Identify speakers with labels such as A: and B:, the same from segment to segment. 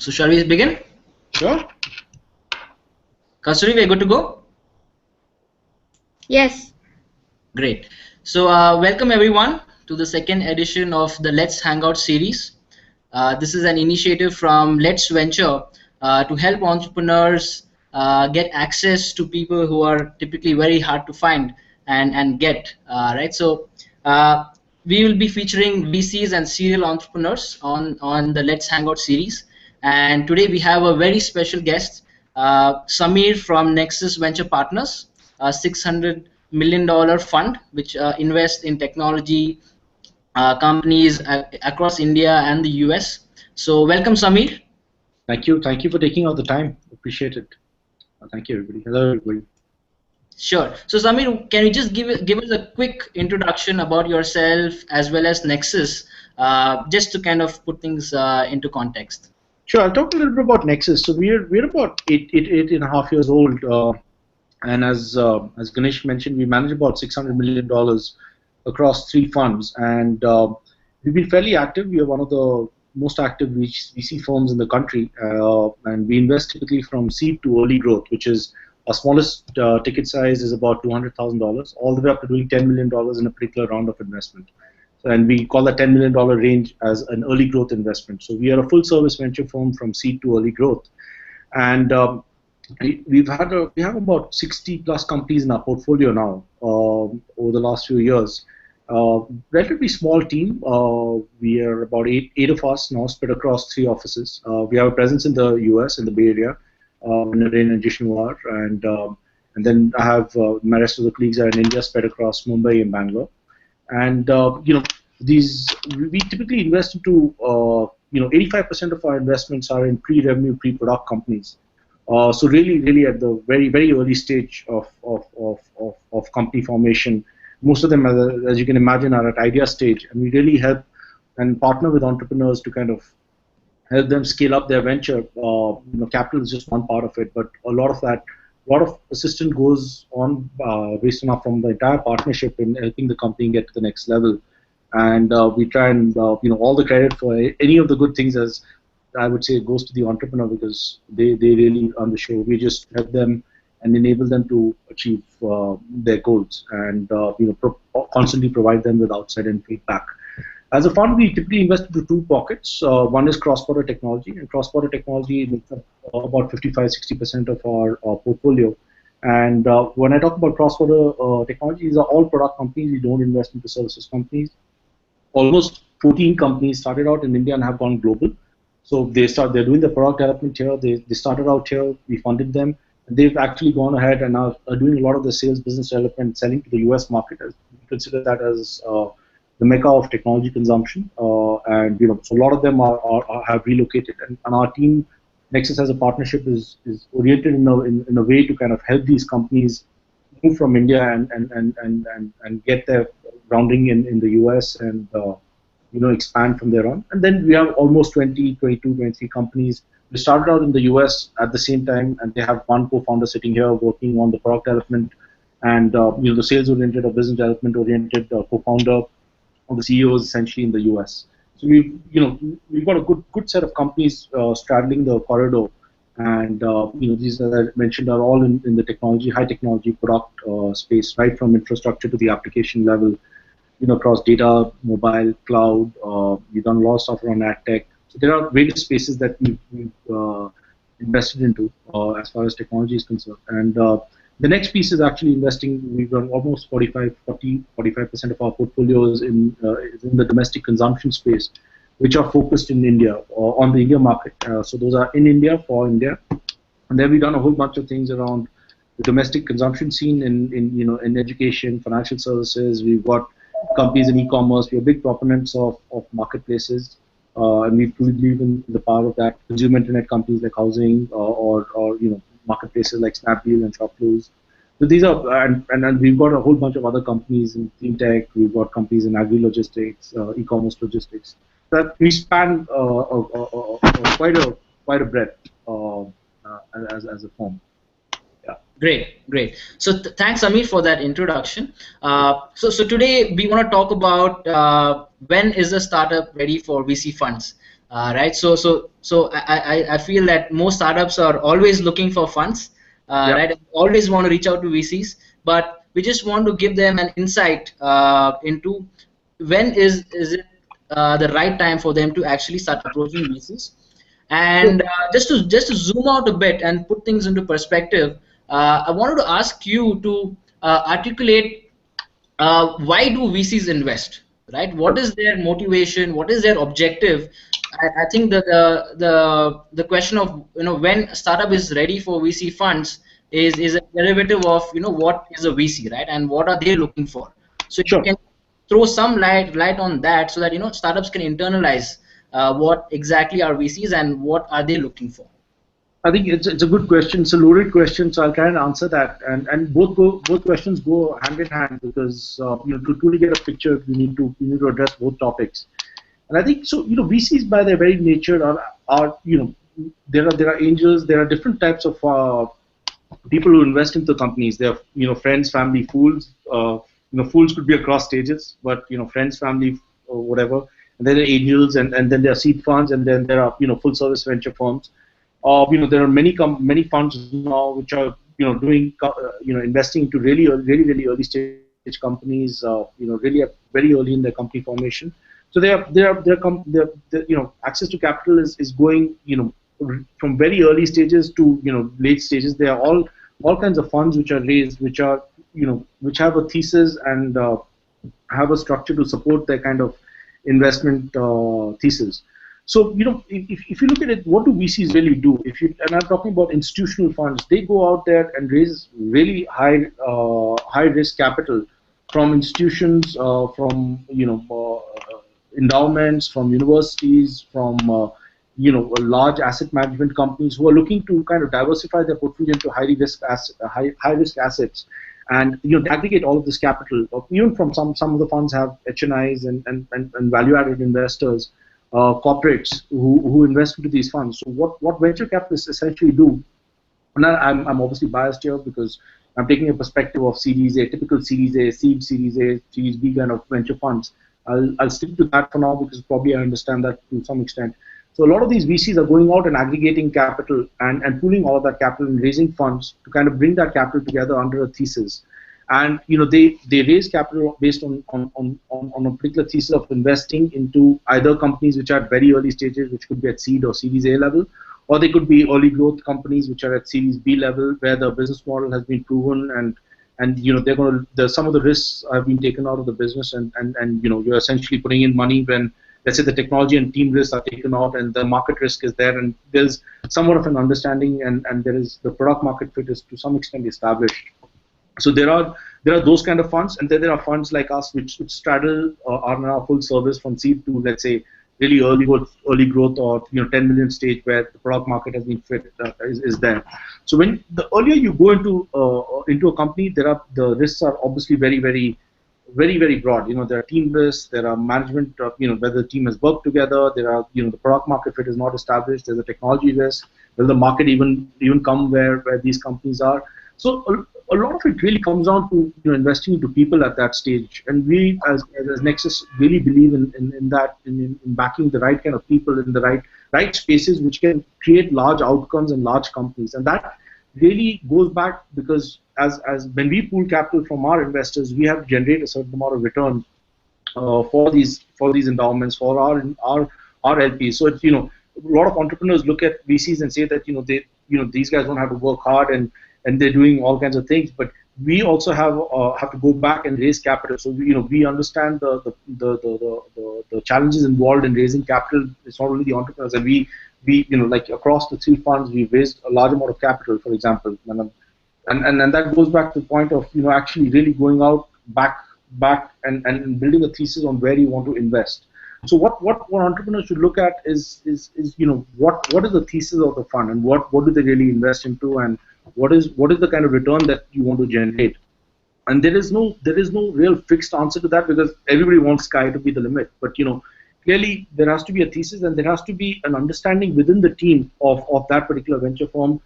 A: So shall we begin?
B: Sure.
A: Kasturi, we're good to go?
C: Yes.
A: Great. So welcome everyone to the second edition of the Let's Hangout series. This is an initiative from LetsVenture to help entrepreneurs get access to people who are typically very hard to find and get, right? So we will be featuring VCs and serial entrepreneurs on the Let's Hangout series. And today we have a very special guest, Sameer from Nexus Venture Partners, a $600 million fund which invests in technology companies across India and the US. So welcome, Sameer.
B: Thank you. Thank you for taking out the time. Appreciate it. Thank you, everybody. Hello, everybody.
A: Sure. So Sameer, can you just give us a quick introduction about yourself as well as Nexus, just to kind of put things into context?
B: Sure. I'll talk a little bit about Nexus. So we're about eight and a half years old, and as Ganesh mentioned, we manage about $600 million across 3 funds, and we've been fairly active. We are one of the most active VC firms in the country, and we invest typically from seed to early growth, which is our smallest ticket size is about $200,000, all the way up to doing $10 million in a particular round of investment. And we call that $10 million range as an early growth investment. So we are a full service venture firm from seed to early growth. And we have about 60 plus companies in our portfolio now over the last few years. Relatively small team. We are about eight of us now, spread across 3 offices. We have a presence in the US, in the Bay Area, in and Jishnuar, and then I have my rest of the colleagues are in India, spread across Mumbai and Bangalore. And we typically invest into 85% of our investments are in pre-revenue, pre-product companies. So really at the very early stage of company formation. Most of them, as you can imagine, are at idea stage, and we really help and partner with entrepreneurs to kind of help them scale up their venture. Capital is just one part of it, but a lot of assistance goes on based on from the entire partnership in helping the company get to the next level. And we try and all the credit for any of the good things, as I would say, goes to the entrepreneur, because they really on the show. We just help them and enable them to achieve their goals, and constantly provide them with outside and feedback. As a fund, we typically invest into 2 pockets. One is cross-border technology, and cross-border technology makes up about 55-60% of our portfolio. And when I talk about cross-border technology, these are all product companies. We don't invest into services companies. Almost 14 companies started out in India and have gone global. So they're doing the product development here. They started out here. We funded them. And they've actually gone ahead and are doing a lot of the sales, business development, selling to the US market. We consider that as the mecca of technology consumption, and so a lot of them have relocated, and our team, Nexus, as a partnership, is oriented in a way to kind of help these companies move from India and get their grounding in the US and expand from there on. And then we have almost 22, 23 companies. We started out in the US at the same time, and they have one co-founder sitting here working on the product development and the sales oriented or business development oriented co-founder. Of the CEOs essentially in the US. So we've got a good set of companies straddling the corridor, and these, as I mentioned, are all in the technology, high technology product space, right from infrastructure to the application level, across data, mobile, cloud. We've done a lot of stuff around ad tech. So there are various spaces that we've invested into as far as technology is concerned. And the next piece is actually investing. We've done almost 45% of our portfolios in the domestic consumption space, which are focused in India or on the India market. So those are in India for India, and then we've done a whole bunch of things around the domestic consumption scene in education, financial services. We've got companies in e-commerce. We are big proponents of marketplaces, and we believe in the power of that. Consumer internet companies like housing or marketplaces like Snapdeal and Shopclose. So these are, and we've got a whole bunch of other companies in clean tech. We've got companies in agri-logistics, e-commerce logistics. That we span quite a breadth as a firm. Yeah.
A: Great. So thanks, Sameer, for that introduction. So today we want to talk about when is a startup ready for VC funds. right? So I feel that most startups are always looking for funds,
B: Yeah,
A: right? Always want to reach out to VCs, but we just want to give them an insight into when is it the right time for them to actually start approaching VCs.
B: so
A: And just to zoom out a bit and put things into perspective, I wanted to ask you to articulate why do VCs invest, right? What is their motivation? What is their objective? I think that the question of when a startup is ready for VC funds is a derivative of what is a VC, right? And what are they looking for? So if you
B: sure.
A: can throw some light on that, so that startups can internalize what exactly are VCs and what are they looking for.
B: I think it's a good question. It's a loaded question, so I'll try and answer that. And both questions go hand in hand because to truly get a picture, you need to address both topics. And I think so. VCs by their very nature are there are angels. There are different types of people who invest into companies. They're friends, family, fools. Fools could be across stages, but friends, family, or whatever. And then there are angels, and then there are seed funds, and then there are full service venture firms. There are many funds now which are doing investing into really early stage companies. Really very early in their company formation. So access to capital is going from very early stages to late stages. There are all kinds of funds which are raised, which are which have a thesis and have a structure to support their kind of investment thesis. So if you look at it, what do VCs really do? And I'm talking about institutional funds, they go out there and raise really high risk capital from institutions, from endowments, from universities, from large asset management companies who are looking to kind of diversify their portfolio into high risk assets, and they aggregate all of this capital. Even from some of the funds have HNIs and value added investors, corporates who invest into these funds. So what venture capitalists essentially do, and I'm obviously biased here because I'm taking a perspective of Series A, typical Series A, seed Series A, Series B kind of venture funds. I'll stick to that for now because probably I understand that to some extent. So a lot of these VCs are going out and aggregating capital and pooling all of that capital and raising funds to kind of bring that capital together under a thesis. And they raise capital based on a particular thesis of investing into either companies which are at very early stages, which could be at seed or Series A level, or they could be early growth companies which are at Series B level, where the business model has been proven and they're going to some of the risks have been taken out of the business, and you're essentially putting in money when, let's say, the technology and team risks are taken out and the market risk is there, and there's somewhat of an understanding, and there is the product market fit is to some extent established. So there are those kind of funds, and then there are funds like us which straddle are now full service from seed to, let's say, really early growth or 10 million stage where the product market has been fit is there. So when the earlier you go into a company, the risks are obviously very broad. There are team risks, there are management, whether the team has worked together, there are the product market fit is not established, there's a technology risk, will the market even come where these companies are. So a lot of it really comes down to investing into people at that stage, and we as Nexus really believe in that, in backing the right kind of people in the right spaces which can create large outcomes and large companies. And that really goes back because as when we pool capital from our investors, we have to generate a certain amount of return for these endowments, for our LPs. So it's a lot of entrepreneurs look at VCs and say that these guys don't have to work hard and they're doing all kinds of things, but we also have to go back and raise capital. So we understand the challenges involved in raising capital. It's not only the entrepreneurs, and we like across the three funds, we've raised a large amount of capital, for example, and that goes back to the point of actually really going out back and building a thesis on where you want to invest. So what entrepreneurs should look at is what is the thesis of the fund, and what do they really invest into, and what is the kind of return that you want to generate. And there is no real fixed answer to that because everybody wants sky to be the limit. But clearly there has to be a thesis, and there has to be an understanding within the team of that particular venture firm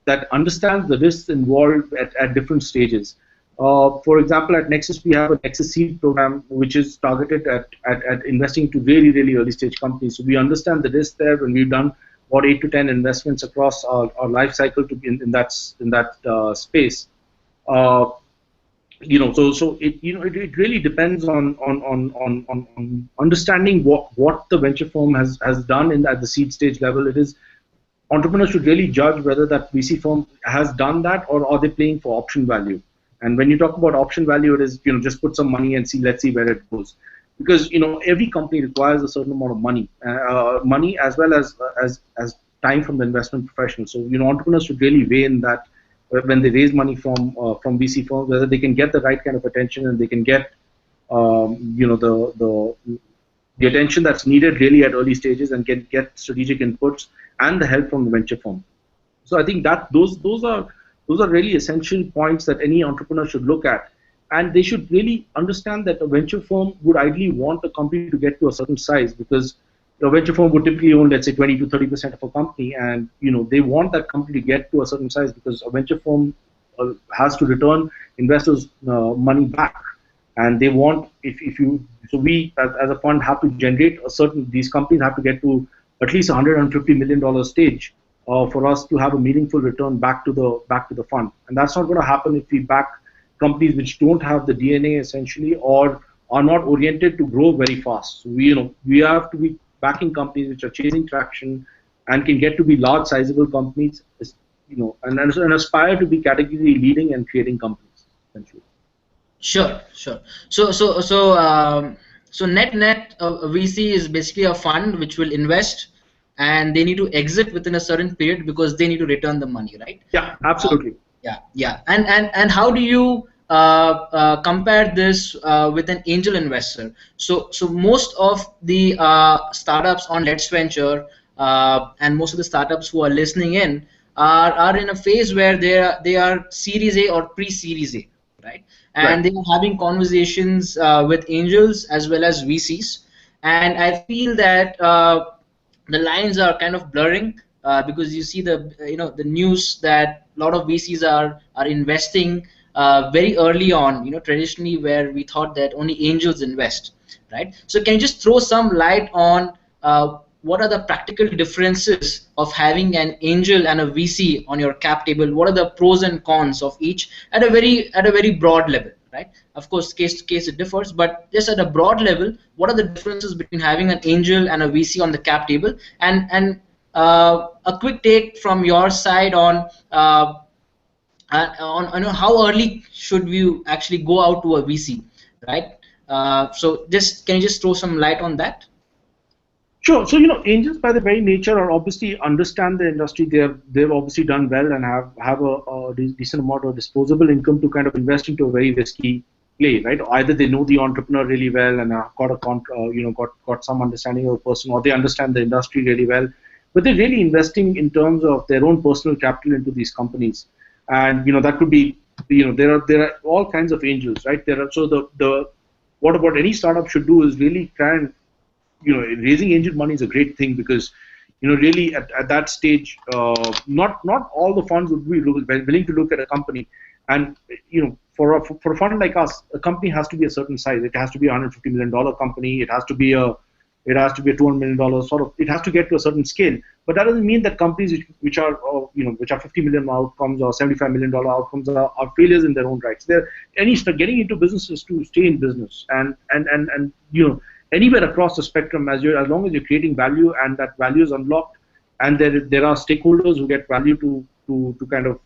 B: that understands the risks involved at different stages. For example, at Nexus, we have a Nexus Seed program, which is targeted at investing to really, really early stage companies. So we understand the risk there, and we've done about 8 to 10 investments across our life cycle to be in that space. Uh, it really depends on understanding what the venture firm has done at the seed stage level. It is entrepreneurs should really judge whether that VC firm has done that, or are they playing for option value. And when you talk about option value, it is just put some money and let's see where it goes, because every company requires a certain amount of money as well as time from the investment professional. So entrepreneurs should really weigh in that when they raise money from VC firms, whether they can get the right kind of attention, and they can get the attention that's needed really at early stages, and get strategic inputs and the help from the venture firm. So I think that those are really essential points that any entrepreneur should look at, and they should really understand that a venture firm would ideally want a company to get to a certain size, because a venture firm would typically own, let's say, 20 to 30% of a company, and they want that company to get to a certain size, because a venture firm has to return investors' money back, and they want if you so we as a fund have to generate a certain, these companies have to get to at least $150 million stage for us to have a meaningful return back to the fund. And that's not going to happen if we back companies which don't have the DNA essentially, or are not oriented to grow very fast. So we have to be backing companies which are chasing traction and can get to be large, sizable companies, and aspire to be category leading and creating companies essentially.
A: Sure, sure. So net VC is basically a fund which will invest, and they need to exit within a certain period because they need to return the money, right?
B: Yeah, absolutely.
A: Yeah. And how do you compare this with an angel investor? So most of the startups on Let's Venture and most of the startups who are listening in are in a phase where they are Series A or pre-Series A, right? And they are having conversations with angels as well as VCs. And I feel that the lines are kind of blurring because you see the news that a lot of VCs are investing very early on. Traditionally where we thought that only angels invest, right? So can you just throw some light on what are the practical differences of having an angel and a VC on your cap table? What are the pros and cons of each at a very broad level, right? Of course, case to case it differs, but just at a broad level, what are the differences between having an angel and a VC on the cap table? And a quick take from your side on how early should we actually go out to a VC, right? So can you just throw some light on that?
B: Sure. So angels by their very nature are obviously understand the industry. They've obviously done well and have a decent amount of disposable income to kind of invest into a very risky play, right? Either they know the entrepreneur really well and got some understanding of the person, or they understand the industry really well, but they're really investing in terms of their own personal capital into these companies. And that could be there are all kinds of angels, right? What any startup should do is really try and raising angel money is a great thing, because really at that stage, not all the funds would be willing to look at a company, and for a fund like us, a company has to be a certain size. It has to be a $150 million company. It has to be a $200 million sort of. It has to get to a certain scale. But that doesn't mean that companies which are $50 million outcomes or $75 million outcomes are failures in their own rights. Getting into businesses to stay in business, and anywhere across the spectrum, as long as you're creating value and that value is unlocked, and there are stakeholders who get value to kind of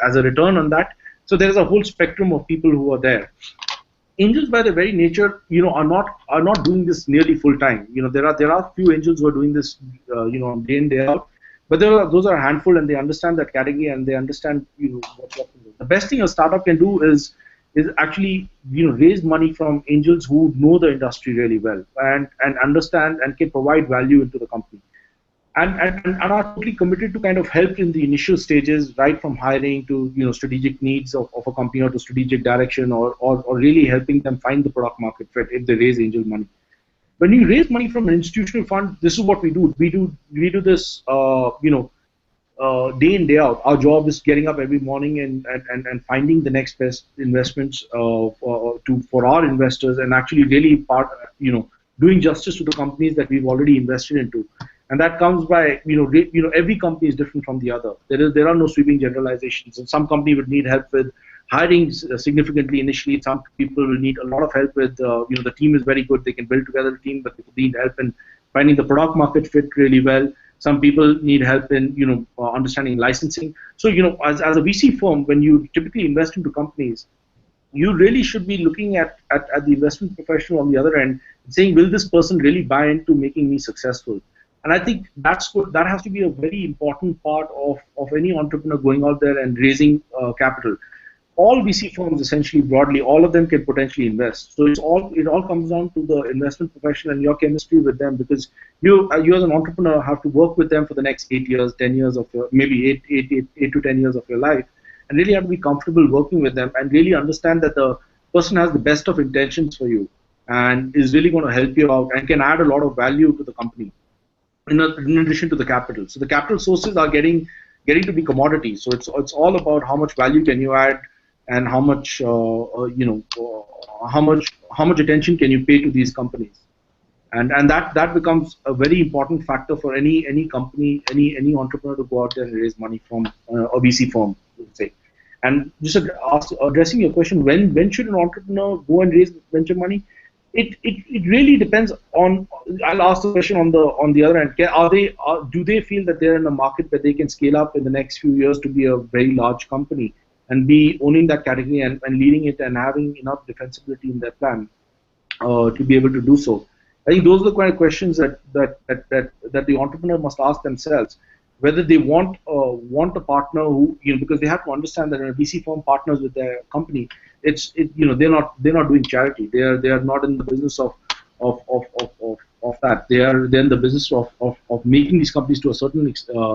B: as a return on that. So there's a whole spectrum of people who are there. Angels by their very nature, are not doing this nearly full time. There are few angels who are doing this, day in day out, but those are a handful, and they understand that category, and they understand what's happening. The best thing a startup can do is actually raise money from angels who know the industry really well and understand and can provide value into the company, and are totally committed to kind of help in the initial stages, right from hiring to strategic needs of a company, or to strategic direction, or really helping them find the product market fit if they raise angel money. When you raise money from an institutional fund, this is what we do. We do this day in day out. Our job is getting up every morning and finding the next best investments for our investors, and actually really doing justice to the companies that we've already invested into. And that comes by every company is different from the other. There are no sweeping generalizations. And some company would need help with hiring significantly initially. Some people will need a lot of help with the team is very good, they can build together a team, but they need help in finding the product market fit really well. Some people need help in understanding licensing. So as a VC firm, when you typically invest into companies, you really should be looking at the investment professional on the other end and saying, will this person really buy into making me successful? And I think that has to be a very important part of any entrepreneur going out there and raising capital. All VC firms, essentially broadly, all of them can potentially invest. So it all comes down to the investment professional and your chemistry with them, because you as an entrepreneur have to work with them for the next 8 years, 10 years of your, maybe 8 to 10 years of your life, and really have to be comfortable working with them and really understand that the person has the best of intentions for you and is really going to help you out and can add a lot of value to the company in addition to the capital. So the capital sources are getting to be commodities. So it's all about how much value can you add, and how much how much attention can you pay to these companies, and that becomes a very important factor for any company, any entrepreneur to go out there and raise money from a VC firm, let's say. And just addressing your question, when should an entrepreneur go and raise venture money? It really depends on. I'll ask the question on the other end. Do they feel that they're in a market where they can scale up in the next few years to be a very large company and be owning that category and leading it and having enough defensibility in their plan to be able to do so? I think those are the kind of questions that the entrepreneur must ask themselves, whether they want a partner who, because they have to understand that when a VC firm partners with their company, they're not doing charity. They are not in the business of that. They're in the business of making these companies to a certain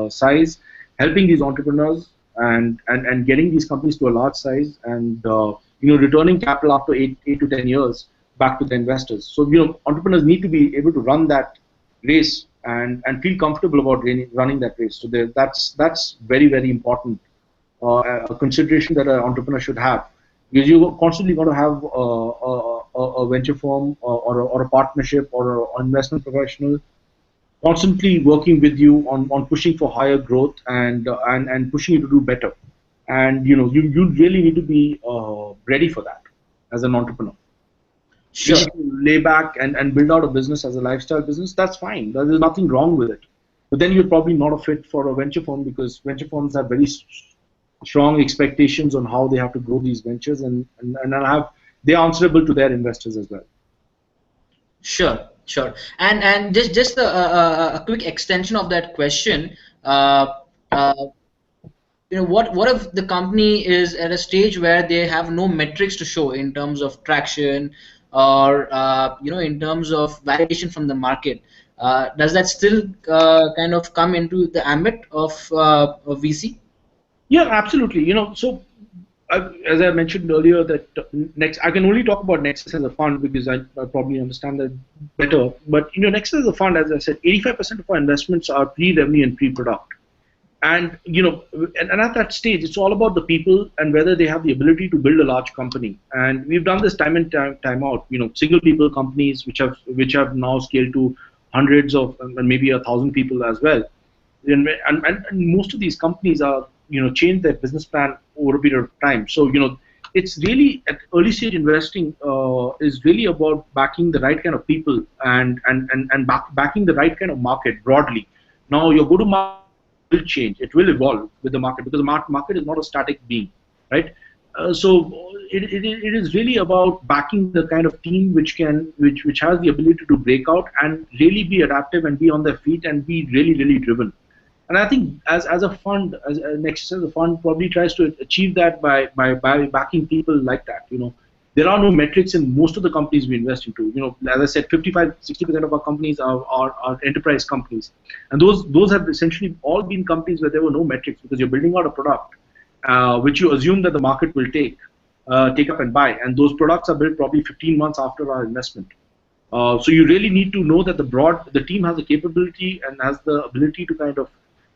B: size, helping these entrepreneurs and getting these companies to a large size, and returning capital after 8 to 10 years back to the investors. So entrepreneurs need to be able to run that race and feel comfortable about running that race. So that's very, very important, a consideration that an entrepreneur should have, because you're constantly going to have a venture firm or a partnership or an investment professional constantly working with you on pushing for higher growth and pushing you to do better. And you really need to be ready for that as an entrepreneur.
A: Sure.
B: If you lay back and build out a business as a lifestyle business, that's fine. There's nothing wrong with it. But then you're probably not a fit for a venture firm, because venture firms have very strong expectations on how they have to grow these ventures, and they're answerable to their investors as well.
A: Sure. And just a quick extension of that question. What if the company is at a stage where they have no metrics to show in terms of traction, or in terms of validation from the market? Does that still kind of come into the ambit of VC?
B: Yeah, absolutely. So as I mentioned earlier, that I can only talk about Nexus as a fund because I probably understand that better. But Nexus as a fund, as I said, 85% of our investments are pre-revenue and pre-product. And and at that stage, it's all about the people and whether they have the ability to build a large company. And we've done this time in time out. Single people companies which have now scaled to hundreds of and maybe 1,000 people as well. And most of these companies are change their business plan over a period of time. So it's really, at early stage investing is really about backing the right kind of people and backing the right kind of market broadly. Now your go-to-market will change. It will evolve with the market, because the market is not a static being, right? So it is really about backing the kind of team which has the ability to break out and really be adaptive and be on their feet and be really, really driven. And I think as a fund, as Nexus as a fund probably tries to achieve that by backing people like that. There are no metrics in most of the companies we invest into. As I said, 55-60% of our companies are enterprise companies, and those have essentially all been companies where there were no metrics, because you're building out a product which you assume that the market will take up and buy, and those products are built probably 15 months after our investment. So you really need to know that the team has the capability and has the ability to kind of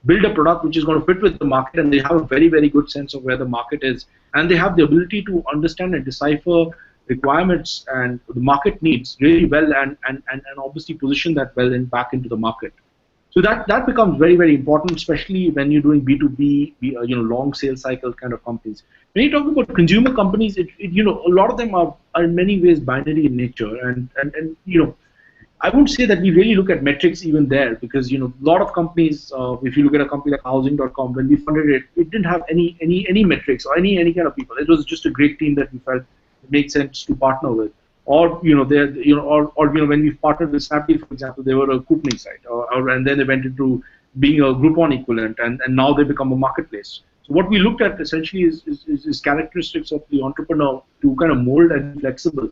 B: build a product which is going to fit with the market, and they have a very, very good sense of where the market is, and they have the ability to understand and decipher requirements and the market needs really well, and obviously position that well and back into the market. So that becomes very, very important, especially when you're doing B2B, long sales cycle kind of companies. When you talk about consumer companies, a lot of them are in many ways binary in nature, and I won't say that we really look at metrics even there, because a lot of companies, if you look at a company like Housing.com, when we funded it, it didn't have any metrics or any kind of people. It was just a great team that we felt it made sense to partner with. Or when we partnered with Snapdeal, for example, they were a couponing site, and then they went into being a Groupon equivalent, and now they become a marketplace. So what we looked at essentially is characteristics of the entrepreneur to kind of mold and be flexible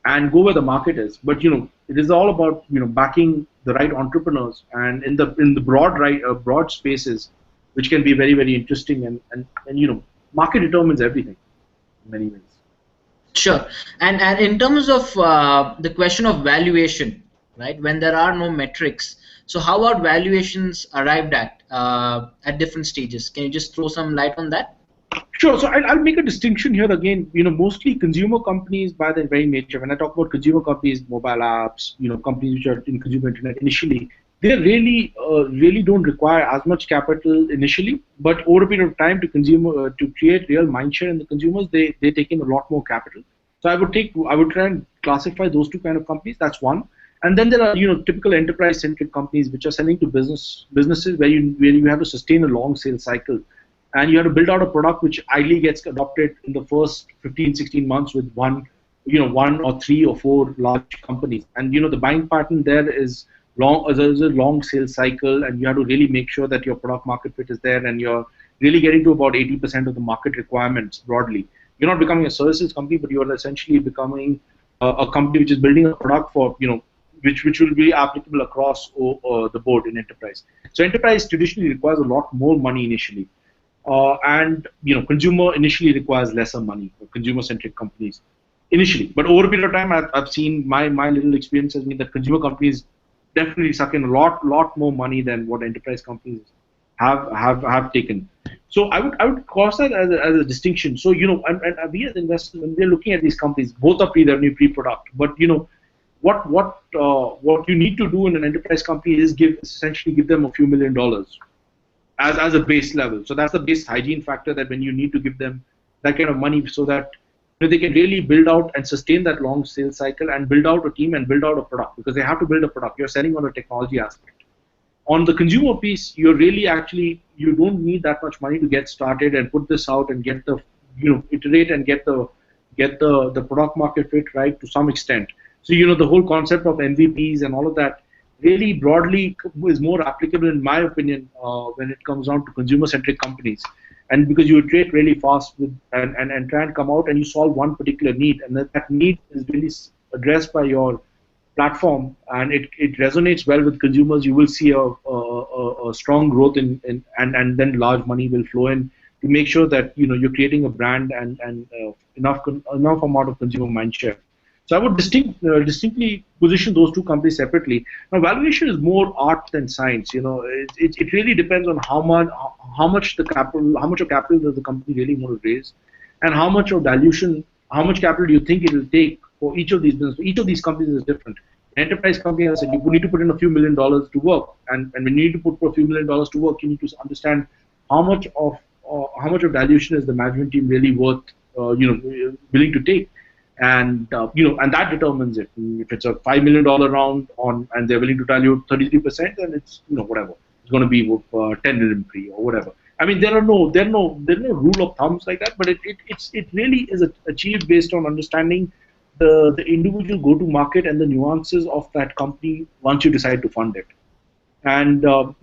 B: and go where the market is. But it is all about backing the right entrepreneurs, and in the broad spaces, which can be very, very interesting, and market determines everything in many ways.
A: Sure. And in terms of the question of valuation, right? When there are no metrics, so how are valuations arrived at different stages? Can you just throw some light on that?
B: Sure. So I'll make a distinction here again. Mostly consumer companies by their very nature. When I talk about consumer companies, mobile apps, companies which are in consumer internet initially, they really don't require as much capital initially. But over a period of time, to create real mindshare in the consumers, they take in a lot more capital. So I would try and classify those two kind of companies. That's one. And then there are typical enterprise-centric companies which are selling to businesses where you have to sustain a long sales cycle. And you have to build out a product which ideally gets adopted in the first 15, 16 months with one or three or four large companies. And the buying pattern there is long. There's a long sales cycle, and you have to really make sure that your product market fit is there, and you're really getting to about 80% of the market requirements broadly. You're not becoming a services company, but you are essentially becoming a company which is building a product for which will be applicable across the board in enterprise. So enterprise traditionally requires a lot more money initially. And consumer initially requires lesser money for consumer-centric companies initially. But over a period of time, I've seen my little experience has been that consumer companies definitely suck in a lot more money than what enterprise companies have taken. So I would cross that as a distinction. So and we as investors, when we're looking at these companies, both are pre-revenue, pre-product. But what you need to do in an enterprise company is essentially give them a few $1 million. As a base level. So that's the base hygiene factor, that when you need to give them that kind of money so that they can really build out and sustain that long sales cycle and build out a team and build out a product, because they have to build a product. You're selling on a technology aspect. On the consumer piece, you're really you don't need that much money to get started and put this out and get the iterate and get the product market fit right to some extent. So the whole concept of MVPs and all of that really broadly is more applicable, in my opinion, when it comes down to consumer-centric companies. And because you iterate really fast and try and come out and you solve one particular need, and that need is really addressed by your platform, and it resonates well with consumers, you will see a strong growth and then large money will flow in to make sure that you're creating a brand and enough amount of consumer mindshare. So I would distinctly position those two companies separately. Now, valuation is more art than science. It really depends on how much of capital does the company really want to raise, and how much capital do you think it will take for each of these businesses. Each of these companies is different. An enterprise company, as I said, you need to put in a few $1 million to work, and when you need to put a few $1 million to work, you need to understand how much of valuation is the management team really worth, willing to take. And and that determines it. If it's a $5 million round and they're willing to value 33%, then it's whatever. It's going to be 10 million pre or whatever. I mean, there are no rule of thumbs like that, but it really is achieved based on understanding the individual go-to-market and the nuances of that company once you decide to fund it. And so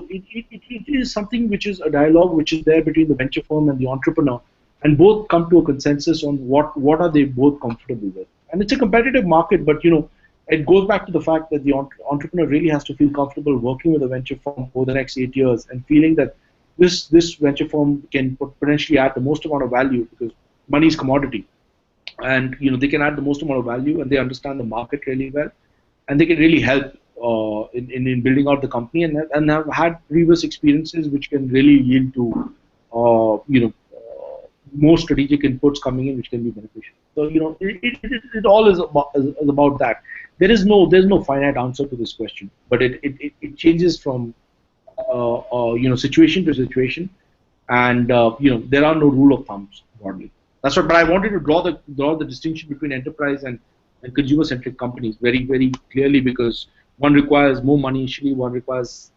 B: it is something which is a dialogue which is there between the venture firm and the entrepreneur. And both come to a consensus on what are they both comfortable with. And it's a competitive market, but it goes back to the fact that the entrepreneur really has to feel comfortable working with a venture firm over the next 8 years and feeling that this venture firm can potentially add the most amount of value, because money is commodity, and they can add the most amount of value, and they understand the market really well, and they can really help in building out the company, and have had previous experiences which can really yield to more strategic inputs coming in, which can be beneficial. So it all is about that. There's no finite answer to this question, but it changes from situation to situation, and there are no rule of thumbs broadly. That's what. But I wanted to draw the distinction between enterprise and consumer-centric companies very clearly, because one requires more money initially, one requires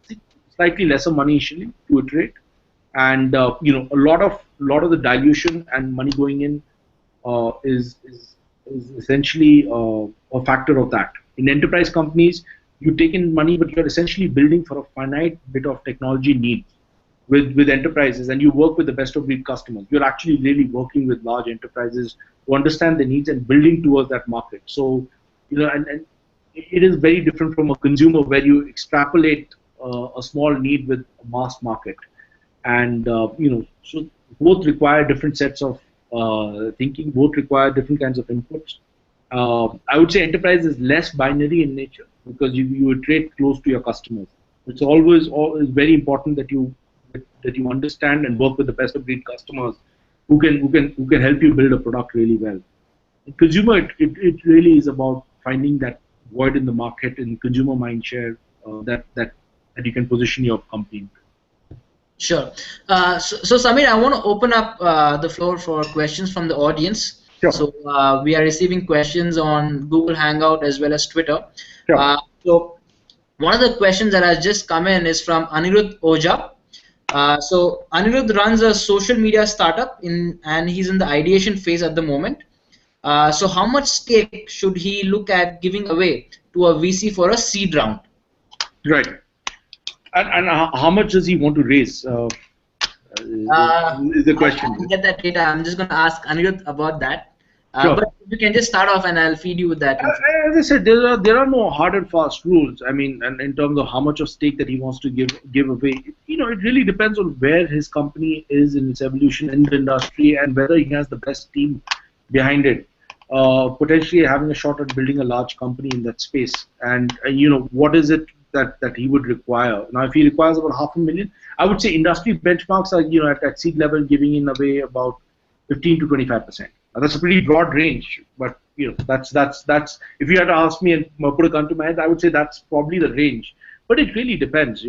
B: slightly lesser money initially to iterate, and a lot of the dilution and money going in is essentially a factor of that. In enterprise companies, you take in money, but you're essentially building for a finite bit of technology needs. With enterprises, and you work with the best of breed customers, you're actually really working with large enterprises to understand the needs and building towards that market. So, and it is very different from a consumer where you extrapolate a small need with a mass market, and so both require different sets of thinking, both require different kinds of inputs. I would say enterprise is less binary in nature because you iterate close to your customers. It's always very important that you understand and work with the best of breed customers who can help you build a product really well. In consumer, it really is about finding that void in the market in consumer mind share that you can position your company.
A: Sure. So Sameer, I want to open up the floor for questions from the audience.
B: Sure.
A: So we are receiving questions on Google Hangout as well as Twitter.
B: Sure.
A: So one of the questions that has just come in is from Anirudh Oja. So Anirudh runs a social media startup and he's in the ideation phase at the moment. So how much stake should he look at giving away to a VC for a seed round?
B: Right. And how much does he want to raise? Is the question.
A: I'll get that data. I'm just going to ask Anirudh about that.
B: Sure.
A: But you can just start off and I'll feed you with that.
B: As I said, there are no hard and fast rules. I mean, and in terms of how much of stake that he wants to give away, it really depends on where his company is in its evolution in the industry and whether he has the best team behind it. Potentially having a shot at building a large company in that space, and what is it that he would require. Now, if he requires about $500,000, I would say industry benchmarks are at seed level giving in away about 15 to 25%. That's a pretty broad range, but that's if you had to ask me and put a gun to my head, I would say that's probably the range. But it really depends.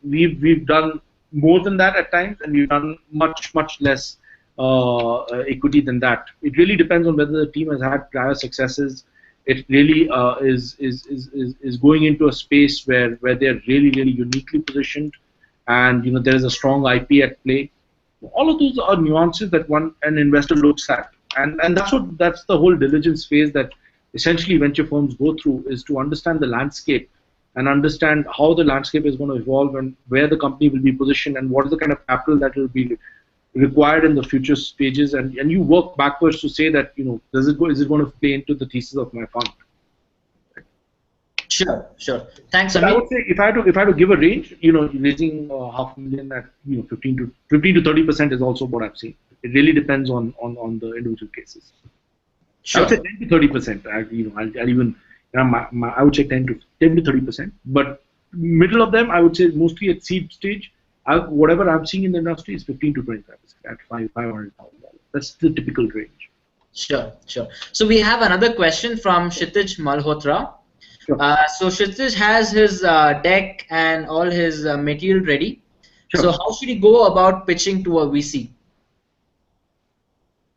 B: We've done more than that at times, and we've done much less equity than that. It really depends on whether the team has had prior successes. It really is going into a space where they're really uniquely positioned, and there is a strong IP at play. All of those are nuances that an investor looks at, and that's the whole diligence phase that essentially venture firms go through, is to understand the landscape and understand how the landscape is going to evolve and where the company will be positioned and what is the kind of capital that will be required in the future stages, and you work backwards to say that is it going to play into the thesis of my fund.
A: Sure. Thanks,
B: But
A: Sameer.
B: I would say if I had to give a range, raising $500,000 at 15 to 30% is also what I've seen. It really depends on the individual cases.
A: Sure.
B: I would say 10 to 30%. I'll even I would say 10 to 30%. But middle of them, I would say mostly at seed stage. Whatever I'm seeing in the industry is 15 to 25% at $500,000. That's the typical range.
A: Sure. So we have another question from Kshitij Malhotra.
B: Sure.
A: So Kshitij has his deck and all his material ready.
B: Sure.
A: So how should he go about pitching to a VC?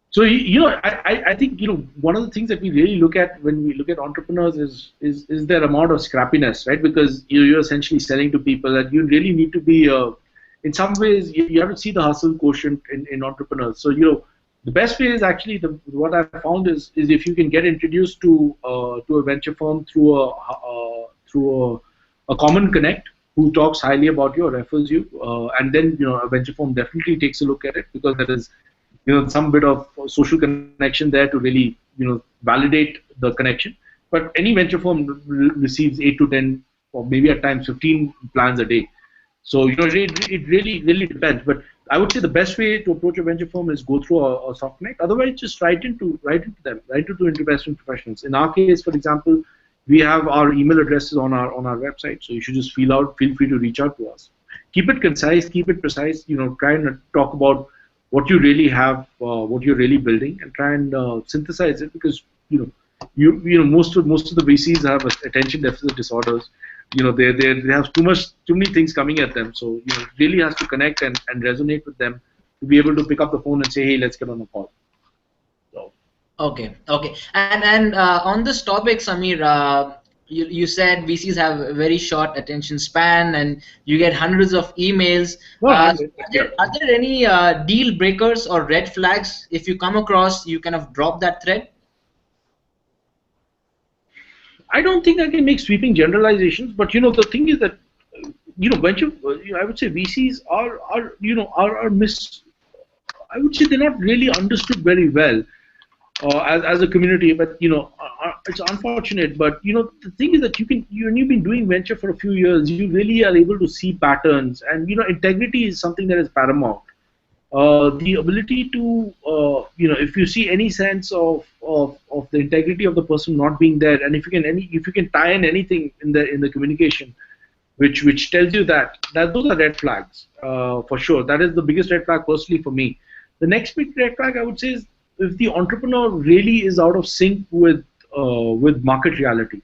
B: So I think one of the things that we really look at when we look at entrepreneurs is their amount of scrappiness, right? Because you're essentially selling to people that you really need to be. In some ways, you have to see the hustle quotient in entrepreneurs. So the best way is actually what I found is if you can get introduced to a venture firm through a common connect who talks highly about you or refers you, and then a venture firm definitely takes a look at it because there is some bit of social connection there to really validate the connection. But any venture firm receives 8 to 10 or maybe at times 15 plans a day. So it really depends. But I would say the best way to approach a venture firm is go through a soft connect. Otherwise, just write into them, write into investment professionals. In our case, for example, We have our email addresses on our website, so you should just feel free to reach out to us. Keep it concise, keep it precise. Try and talk about what you really have, what you're really building, and try and synthesize it, because most of the VCs have attention deficit disorders. They have too many things coming at them. So it really has to connect and resonate with them to be able to pick up the phone and say, hey, let's get on a call. So.
A: Okay, okay. And on this topic, Sameer, you said VCs have a very short attention span, and you get hundreds of emails.
B: No,
A: Are there any deal breakers or red flags? If you come across, you kind of drop that thread?
B: I don't think I can make sweeping generalizations, but the thing is that venture, I would say VCs are I would say they're not really understood very well as a community. But it's unfortunate. But the thing is that when you've been doing venture for a few years, you really are able to see patterns, and integrity is something that is paramount. The ability to if you see any sense of the integrity of the person not being there, and if you can tie in anything in the communication, which tells you that those are red flags for sure. That is the biggest red flag personally for me. The next big red flag I would say is if the entrepreneur really is out of sync with market reality,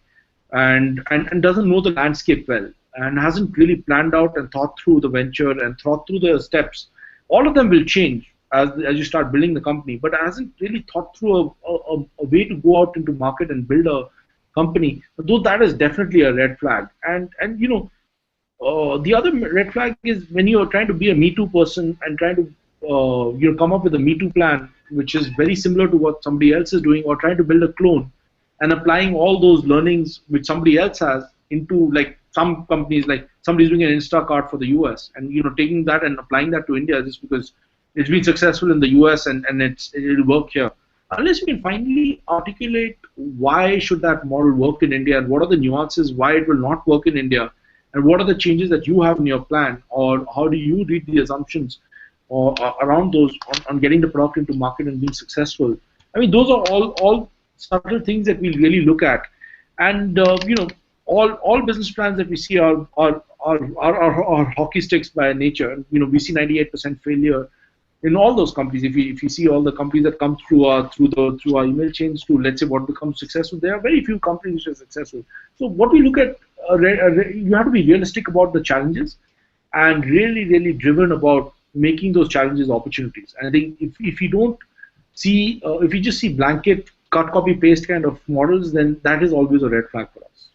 B: and doesn't know the landscape well, and hasn't really planned out and thought through the venture and thought through the steps. All of them will change as you start building the company, but hasn't really thought through a way to go out into market and build a company. Though that is definitely a red flag. And the other red flag is when you are trying to be a Me Too person and trying to come up with a Me Too plan, which is very similar to what somebody else is doing, or trying to build a clone and applying all those learnings which somebody else has into, like, some companies, like somebody's doing an Instacart for the US, and taking that and applying that to India just because it's been successful in the US and it'll work here. Unless you can finally articulate why should that model work in India, and what are the nuances why it will not work in India, and what are the changes that you have in your plan, or how do you read the assumptions or around those on getting the product into market and being successful. I mean, those are all subtle things that we really look at, and all business plans that we see are hockey sticks by nature. We see 98% failure in all those companies. If you see all the companies that come through our email chains to, let's say, what becomes successful, there are very few companies which are successful. So what we look at, you have to be realistic about the challenges, and really driven about making those challenges opportunities. And I think if you don't see, if you just see blanket cut, copy, paste kind of models, then that is always a red flag for us.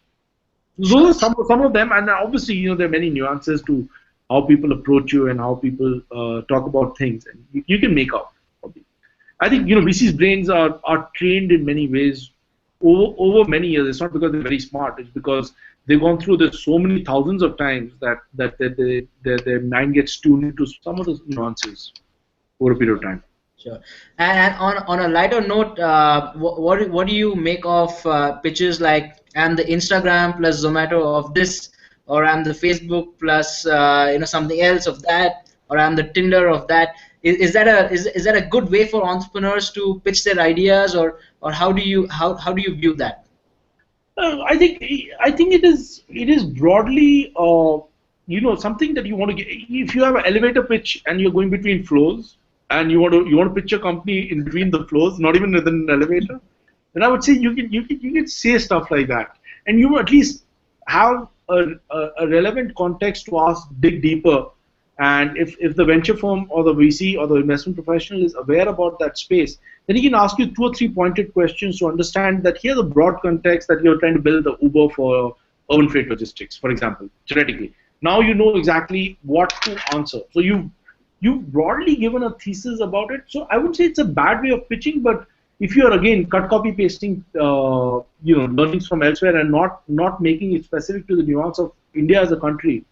B: Those are some of them, and obviously, there are many nuances to how people approach you and how people talk about things, and you can make out. I think VC's brains are trained in many ways over many years. It's not because they're very smart; it's because they've gone through this so many thousands of times that their mind gets tuned into some of the nuances over a period of time.
A: Sure. And on a lighter note, what do you make of pitches like, I'm the Instagram plus Zomato of this, or I'm the Facebook plus something else of that, or I'm the Tinder of that? Is that a good way for entrepreneurs to pitch their ideas, or how do you view that?
B: I think it is broadly something that you want to get. If you have an elevator pitch and you're going between floors, and you want to pitch a company in between the floors, not even within an elevator, then I would say you can say stuff like that, and you at least have a relevant context to dig deeper. And if the venture firm or the VC or the investment professional is aware about that space, then he can ask you 2 or 3 pointed questions to understand that here's a broad context that you're trying to build the Uber for urban freight logistics, for example, theoretically. Now you know exactly what to answer. So you've broadly given a thesis about it. So I would say it's a bad way of pitching, but if you are, again, cut, copy, pasting learnings from elsewhere and not making it specific to the nuance of India as a country,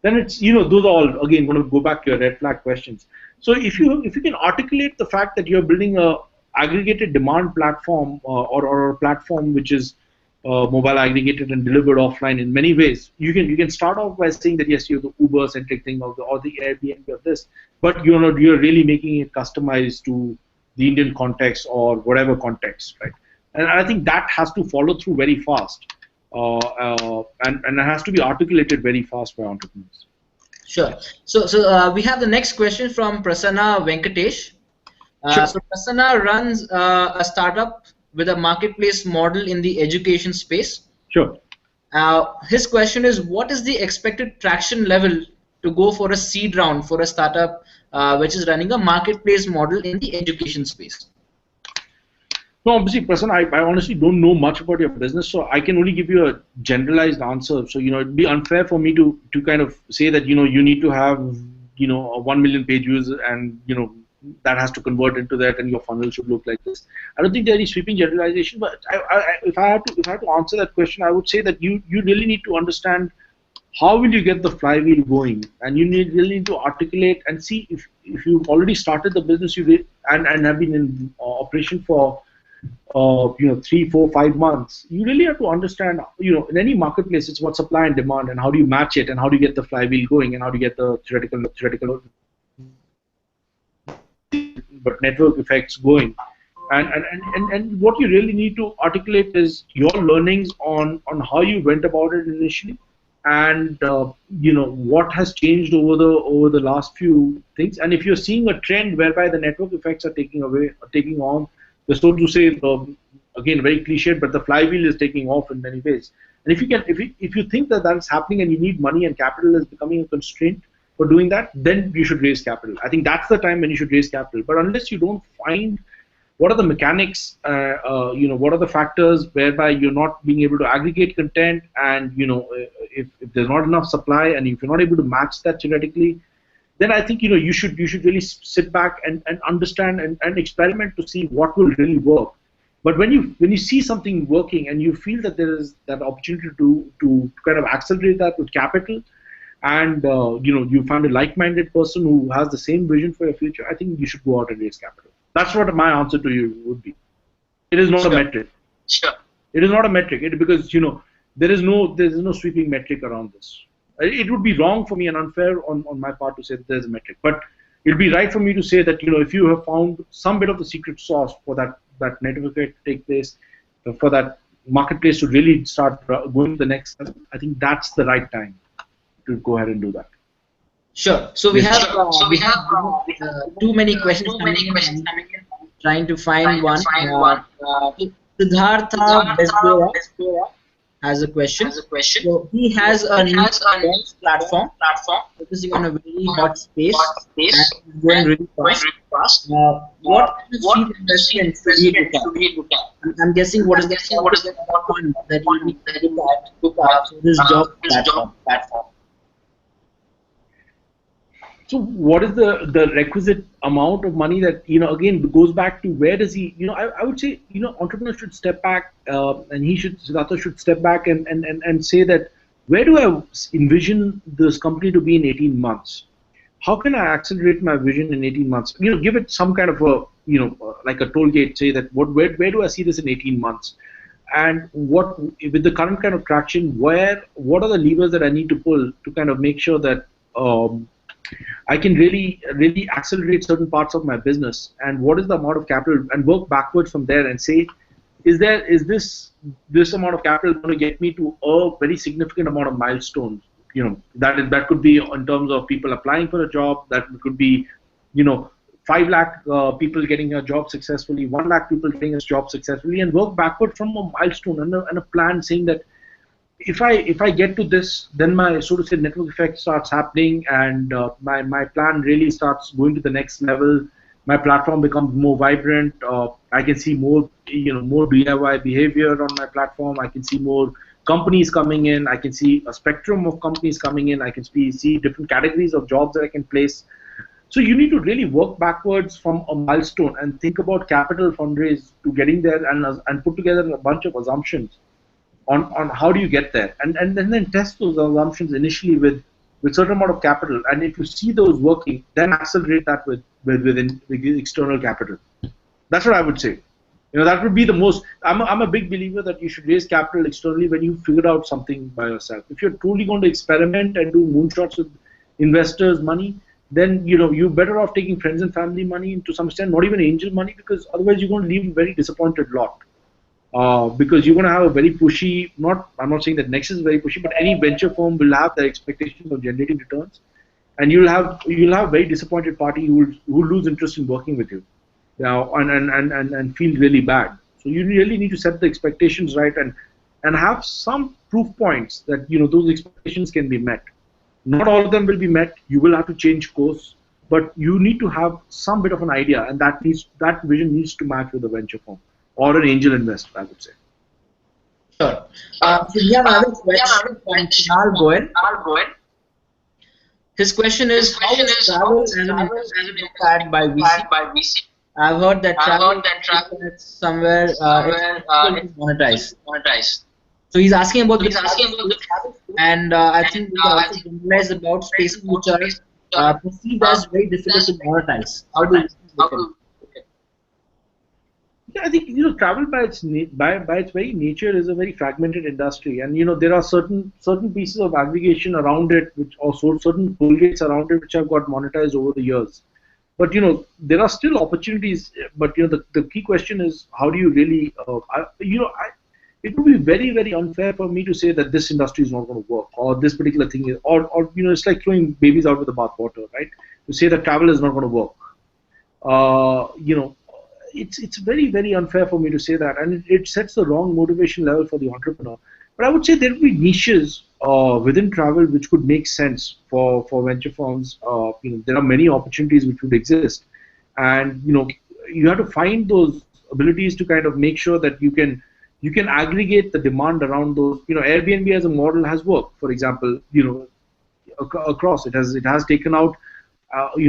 B: then it's those are all, again, going to go back to your red flag questions. So if you can articulate the fact that you're building a aggregated demand platform or a platform which is mobile aggregated and delivered offline in many ways, you can start off by saying that yes, you're the Uber centric thing or the Airbnb of this, but you're really making it customized to the Indian context or whatever context, right? And I think that has to follow through very fast. and it has to be articulated very fast by entrepreneurs.
A: Sure. So we have the next question from Prasanna Venkatesh.
B: Sure.
A: So Prasanna runs a startup with a marketplace model in the education space.
B: Sure.
A: His question is, what is the expected traction level to go for a seed round for a startup which is running a marketplace model in the education space?
B: No, obviously, Prasanna, I honestly don't know much about your business, so I can only give you a generalized answer. So, it'd be unfair for me to kind of say that, you need to have, a 1 million page views and, that has to convert into that and your funnel should look like this. I don't think there is sweeping generalization, but if I had to answer that question, I would say that you really need to understand how will you get the flywheel going, and you really need to articulate and see if you've already started the business and have been in operation for 3, 4, 5 months. You really have to understand, in any marketplace, it's what supply and demand, and how do you match it, and how do you get the flywheel going, and how do you get the theoretical but network effects going. And what you really need to articulate is your learnings on how you went about it initially, and what has changed over the last few things. And if you're seeing a trend whereby the network effects are taking on, the, so to say, again, very cliched, but the flywheel is taking off in many ways. And if you think that that's happening and you need money and capital is becoming a constraint for doing that, then you should raise capital. I think that's the time when you should raise capital. But unless you don't find what are the mechanics, what are the factors whereby you're not being able to aggregate content, and if there's not enough supply, and if you're not able to match that theoretically, then I think you should really sit back and understand and experiment to see what will really work. But when you see something working and you feel that there is that opportunity to kind of accelerate that with capital, and you find a like-minded person who has the same vision for your future, I think you should go out and raise capital. That's what my answer to you would be. It is not a metric.
A: Sure.
B: It is not a metric. Because there is no sweeping metric around this. It would be wrong for me and unfair on my part to say that there's a metric. But it'd be right for me to say that if you have found some bit of the secret sauce for that network effect to take place, for that marketplace to really start going to the next level, I think that's the right time to go ahead and do that.
A: Sure. So we have too many questions coming in. Trying to find one. Siddhartha Besbora has a question. So he has a new platform focusing on a very hot space and going really fast. What seed investment should he look at? I'm guessing what is the fund that you need to look at for this job platform?
B: So what is the requisite amount of money that, again, goes back to where does he, I would say, entrepreneurs should step back, and Siddhartha should step back and say that, where do I envision this company to be in 18 months? How can I accelerate my vision in 18 months? Give it some kind of a, like a toll gate, say that, where do I see this in 18 months? And what, with the current kind of traction, what are the levers that I need to pull to kind of make sure that, I can really accelerate certain parts of my business, and what is the amount of capital, and work backwards from there and say, is this amount of capital going to get me to a very significant amount of milestones? That could be in terms of people applying for a job, that could be 5 lakh people getting a job successfully, 1 lakh people getting a job successfully, and work backward from a milestone and a plan saying that, if I get to this, then my, so to say, network effect starts happening, and my plan really starts going to the next level. My platform becomes more vibrant. I can see more DIY behavior on my platform. I can see more companies coming in. I can see a spectrum of companies coming in. I can see different categories of jobs that I can place. So you need to really work backwards from a milestone and think about capital fundraise to getting there, and put together a bunch of assumptions on how do you get there, and then test those assumptions initially with certain amount of capital, and if you see those working, then accelerate that with external capital. That's what I would say. That would be the most. I'm a big believer that you should raise capital externally when you figured out something by yourself. If you're truly going to experiment and do moonshots with investors' money, then you're better off taking friends and family money, to some extent, not even angel money, because otherwise you're going to leave a very disappointed lot. because you're going to have a very pushy. I'm not saying that Nexus is very pushy, but any venture firm will have their expectations of generating returns, and you'll have a very disappointed party who lose interest in working with you, now and feel really bad. So you really need to set the expectations right and have some proof points that those expectations can be met. Not all of them will be met. You will have to change course, but you need to have some bit of an idea, and that vision needs to match with a venture firm or an angel investor, I would say.
A: Sure. So we have another question from Kunal Goel. His question is, how is travel as an industry looked at by VC? I've heard that travel is somewhere it's monetized. So he's asking about the travel space, and I think we can also generalize about spaces which are perceived as very difficult to monetize. How do you look at it?
B: Yeah, I think travel by its very nature is a very fragmented industry, and there are certain pieces of aggregation around it, which also certain toll gates around it, which have got monetized over the years. But there are still opportunities. But the key question is, how do you really it would be very, very unfair for me to say that this industry is not going to work, or this particular thing is, or it's like throwing babies out with the bathwater, right? To say that travel is not going to work. It's very, very unfair for me to say that, and it sets the wrong motivation level for the entrepreneur. But I would say there will be niches within travel which could make sense for venture firms. There are many opportunities which would exist, and you have to find those abilities to kind of make sure that you can aggregate the demand around those. Airbnb as a model has worked, for example. Across it has taken out. They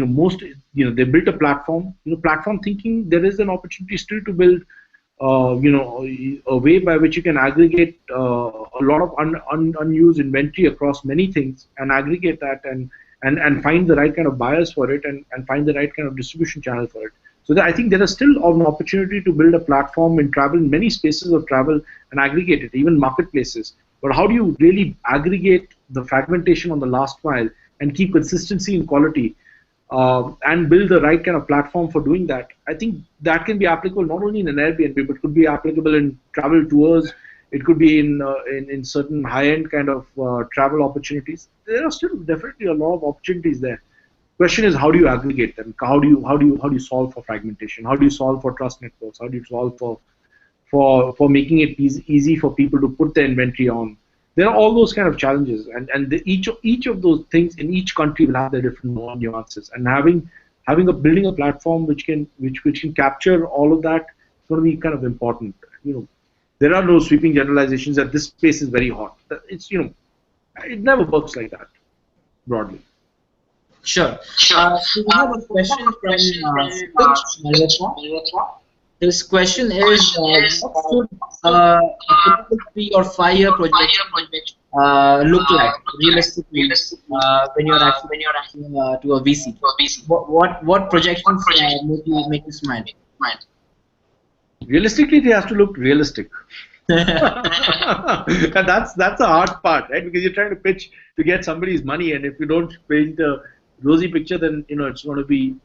B: built a platform. Platform thinking. There is an opportunity still to build. A way by which you can aggregate a lot of unused inventory across many things and aggregate that and find the right kind of buyers for it and find the right kind of distribution channel for it. So I think there is still an opportunity to build a platform in travel, in many spaces of travel, and aggregate it, even marketplaces. But how do you really aggregate the fragmentation on the last mile and keep consistency in quality? And build the right kind of platform for doing that. I think that can be applicable not only in an Airbnb, but could be applicable in travel tours. It could be in certain high-end kind of travel opportunities. There are still definitely a lot of opportunities there. Question is, how do you aggregate them? How do you solve for fragmentation? How do you solve for trust networks? How do you solve for making it easy for people to put their inventory on? There are all those kind of challenges, and each of those things in each country will have their different nuances. And building a platform which can capture all of that is going to be kind of important. There are no sweeping generalizations that this space is very hot. It never works like that broadly.
A: Sure. So we have a question from Malhotra. This question is, what should a typical 3 or 5 year project look like realistically when you're actually to a VC? What projections make you smile?
B: Realistically, they have to look realistic. And that's the hard part, right? Because you're trying to pitch to get somebody's money, and if you don't paint a rosy picture, then it's going to be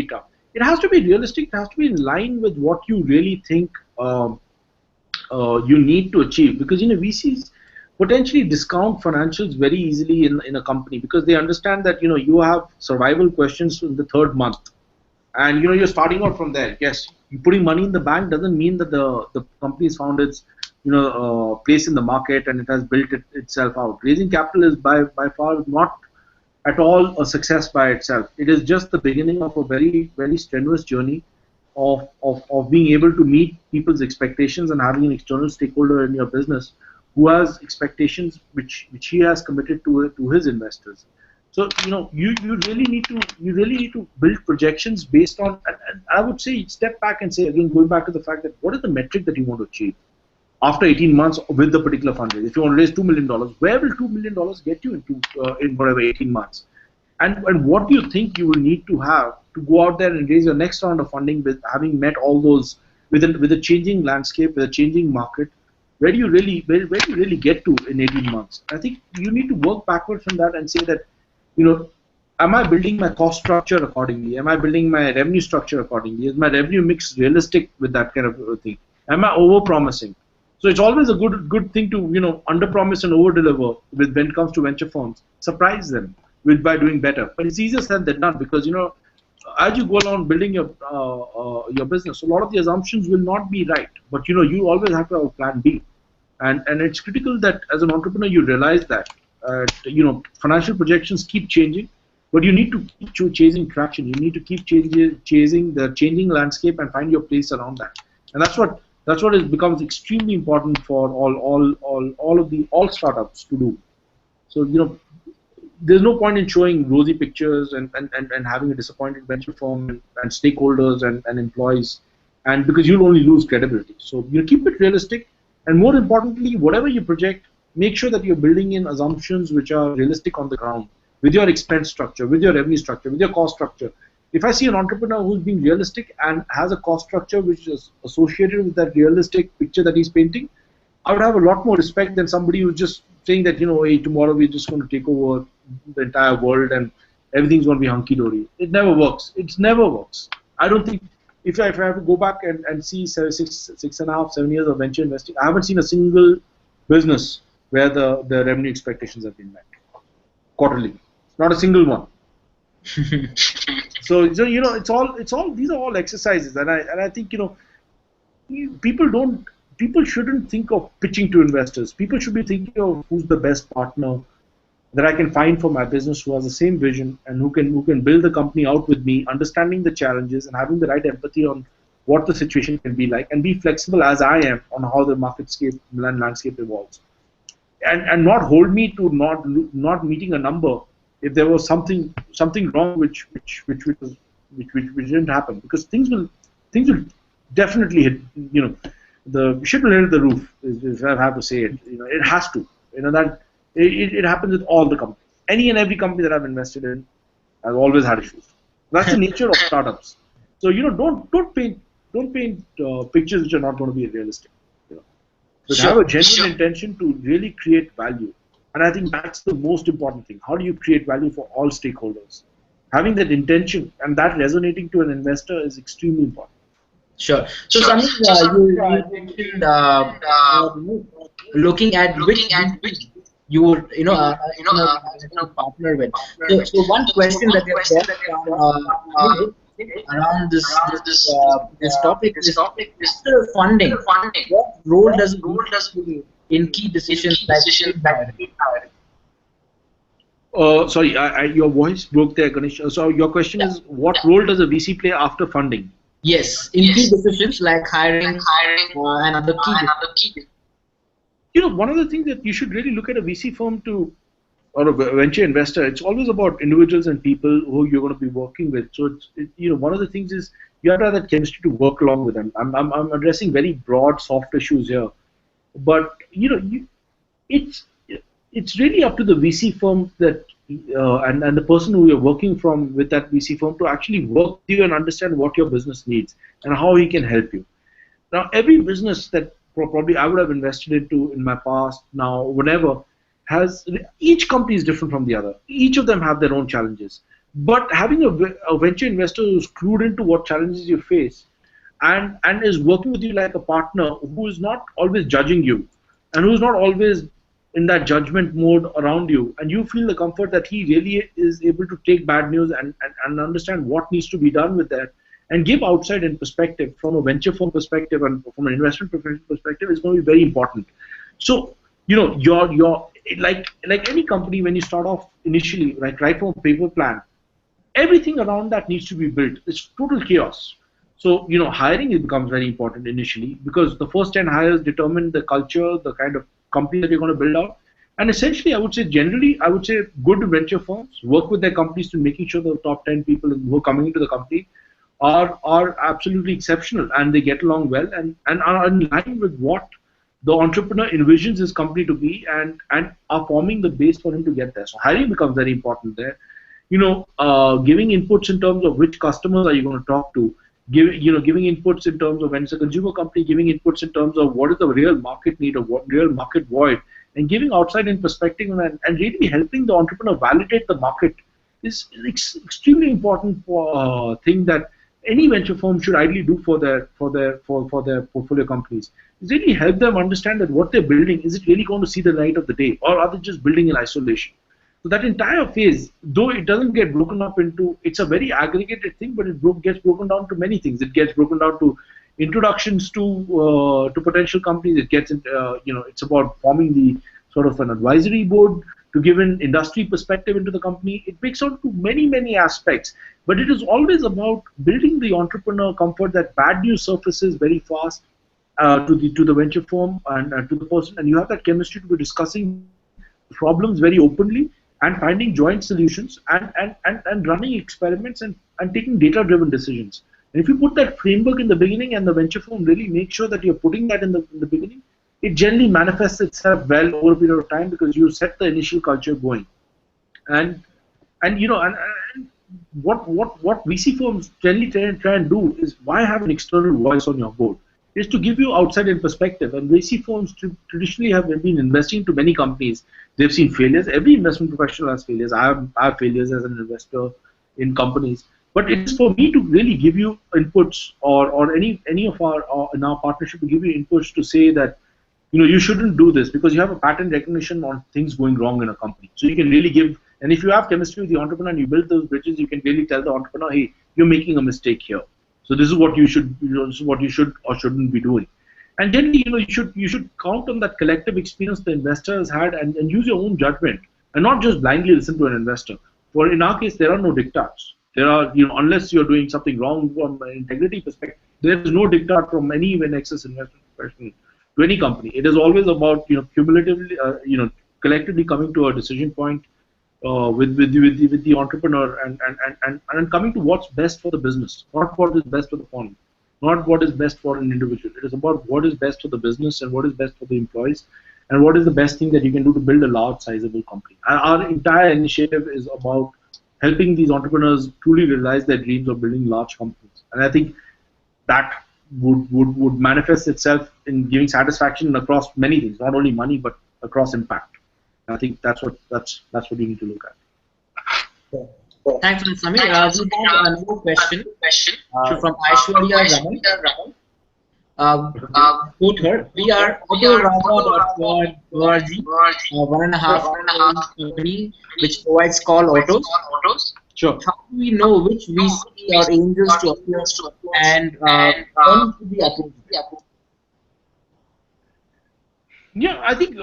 B: tough. It has to be realistic. It has to be in line with what you really think you need to achieve. Because VCs potentially discount financials very easily in a company because they understand that you have survival questions in the 3rd month, and you're starting out from there. Yes, you're putting money in the bank doesn't mean that the company has found its place in the market and it has built itself out. Raising capital is by far not at all a success by itself. It is just the beginning of a very, very strenuous journey of being able to meet people's expectations and having an external stakeholder in your business who has expectations which he has committed to his investors. So you really need to build projections based on, and I would say step back and say again, going back to the fact that what is the metric that you want to achieve after 18 months with the particular fundraise. If you want to raise $2 million, where will $2 million get you in whatever 18 months? And what do you think you will need to have to go out there and raise your next round of funding with having met all those with a changing landscape, with a changing market? Where do you really get to in 18 months? I think you need to work backwards from that and say that, am I building my cost structure accordingly? Am I building my revenue structure accordingly? Is my revenue mix realistic with that kind of thing? Am I over-promising? So it's always a good thing to under-promise and over-deliver when it comes to venture firms. Surprise them by doing better. But it's easier said than done because as you go along building your business, a lot of the assumptions will not be right. But you always have to have a plan B, and it's critical that as an entrepreneur you realize that financial projections keep changing, but you need to keep chasing traction. You need to keep chasing the changing landscape and find your place around that. And that's what becomes extremely important for all startups to do. So there's no point in showing rosy pictures and having a disappointed venture firm and stakeholders and employees, and because you'll only lose credibility. So keep it realistic, and more importantly, whatever you project, make sure that you're building in assumptions which are realistic on the ground, with your expense structure, with your revenue structure, with your cost structure. If I see an entrepreneur who's being realistic and has a cost structure which is associated with that realistic picture that he's painting, I would have a lot more respect than somebody who's just saying that, hey, tomorrow we're just going to take over the entire world and everything's going to be hunky-dory. It never works. It never works. I don't think, if I have to go back and see 6.5, 7 years of venture investing, I haven't seen a single business where the revenue expectations have been met quarterly. Not a single one. So it's all these are all exercises, and I think people shouldn't think of pitching to investors. People should be thinking of who's the best partner that I can find for my business, who has the same vision and who can build the company out with me, understanding the challenges and having the right empathy on what the situation can be like, and be flexible as I am on how the marketscape and landscape evolves, and not hold me to not meeting a number if there was something wrong which didn't happen, because things will definitely hit, the shit will hit the roof, if I have to say it. It has to. That it happens with all the companies. Any and every company that I've invested in has always had issues. That's the nature of startups. So don't paint pictures which are not going to be realistic. So have a genuine intention to really create value. And I think that's the most important thing. How do you create value for all stakeholders? Having that intention and that resonating to an investor is extremely important.
A: Sure. So Sameer, you mentioned looking at which you would partner with. So one question that we have got around this topic is funding. What role does it play in key decisions like
B: sorry, your voice broke there, Ganesh. So your question is, what role does a VC play after funding?
A: Yes, in key decisions like hiring and other key.
B: One of the things that you should really look at a VC firm or a venture investor, it's always about individuals and people who you're going to be working with. So one of the things is you have to have that chemistry to work along with them. I'm addressing very broad, soft issues here, but it's really up to the VC firm that and the person who you're working with that VC firm to actually work with you and understand what your business needs and how he can help you. Now, every business that probably I would have invested into in my past, now, whatever, each company is different from the other. Each of them have their own challenges. But having a venture investor who's clued into what challenges you face and is working with you like a partner, who is not always judging you and who's not always in that judgment mode around you, and you feel the comfort that he really is able to take bad news and understand what needs to be done with that and give outside in perspective from a venture firm perspective and from an investment professional perspective is going to be very important. So you're like any company, when you start off initially, like right from a paper plan, everything around that needs to be built. It's total chaos. So hiring becomes very important initially, because the first 10 hires determine the culture, the kind of company that you're going to build out. And essentially, I would say good venture firms work with their companies to making sure the top 10 people who are coming into the company are absolutely exceptional and they get along well and are in line with what the entrepreneur envisions his company to be and are forming the base for him to get there. So hiring becomes very important there. Giving inputs in terms of which customers are you going to talk to, giving inputs in terms of when it's a consumer company, giving inputs in terms of what is the real market need or what real market void, and giving outside in perspective and really helping the entrepreneur validate the market is extremely important thing that any venture firm should ideally do for their portfolio companies is really help them understand that what they're building, is it really going to see the light of the day, or are they just building in isolation? So that entire phase, though it doesn't get broken up into, it's a very aggregated thing, but gets broken down to many things. It gets broken down to introductions to potential companies. It gets it's about forming the sort of an advisory board to give an industry perspective into the company. It breaks out to many aspects, but it is always about building the entrepreneur comfort that bad news surfaces very fast to the venture firm and to the person, and you have that chemistry to be discussing problems very openly and finding joint solutions and running experiments and taking data-driven decisions. And if you put that framework in the beginning and the venture firm really make sure that you're putting that in the beginning, it generally manifests itself well over a period of time because you set the initial culture going. And and what VC firms generally try and do is, why have an external voice on your board? Is to give you outside-in perspective. And VC firms traditionally have been investing into many companies. They've seen failures. Every investment professional has failures. I have failures as an investor in companies. But it is for me to really give you inputs, or any of our in our partnership to give you inputs to say that you shouldn't do this because you have a pattern recognition on things going wrong in a company. So you can really give, and if you have chemistry with the entrepreneur and you build those bridges, you can really tell the entrepreneur, hey, you're making a mistake here. So this is what you should, this is what you should or shouldn't be doing. And generally, you should count on that collective experience the investor has had and use your own judgment and not just blindly listen to an investor. For in our case, there are no diktats. There are, unless you're doing something wrong from an integrity perspective, there is no diktat from any Nexus investment professional to any company. It is always about, cumulatively, collectively coming to a decision point with the entrepreneur and coming to what's best for the business, not what is best for the firm, not what is best for an individual. It is about what is best for the business and what is best for the employees and what is the best thing that you can do to build a large, sizable company. And our entire initiative is about helping these entrepreneurs truly realize their dreams of building large companies. And I think that would manifest itself in giving satisfaction across many things, not only money but across impact. I think that's what you need to look at.
A: Thanks, Sameer. We have another question from Aishwarya Raman. Quote her: "We are autorama.org, 1.5 company which provides call autos.
B: Sure.
A: How do we know which VC or angels to approach and when to be approached?"
B: Yeah, I think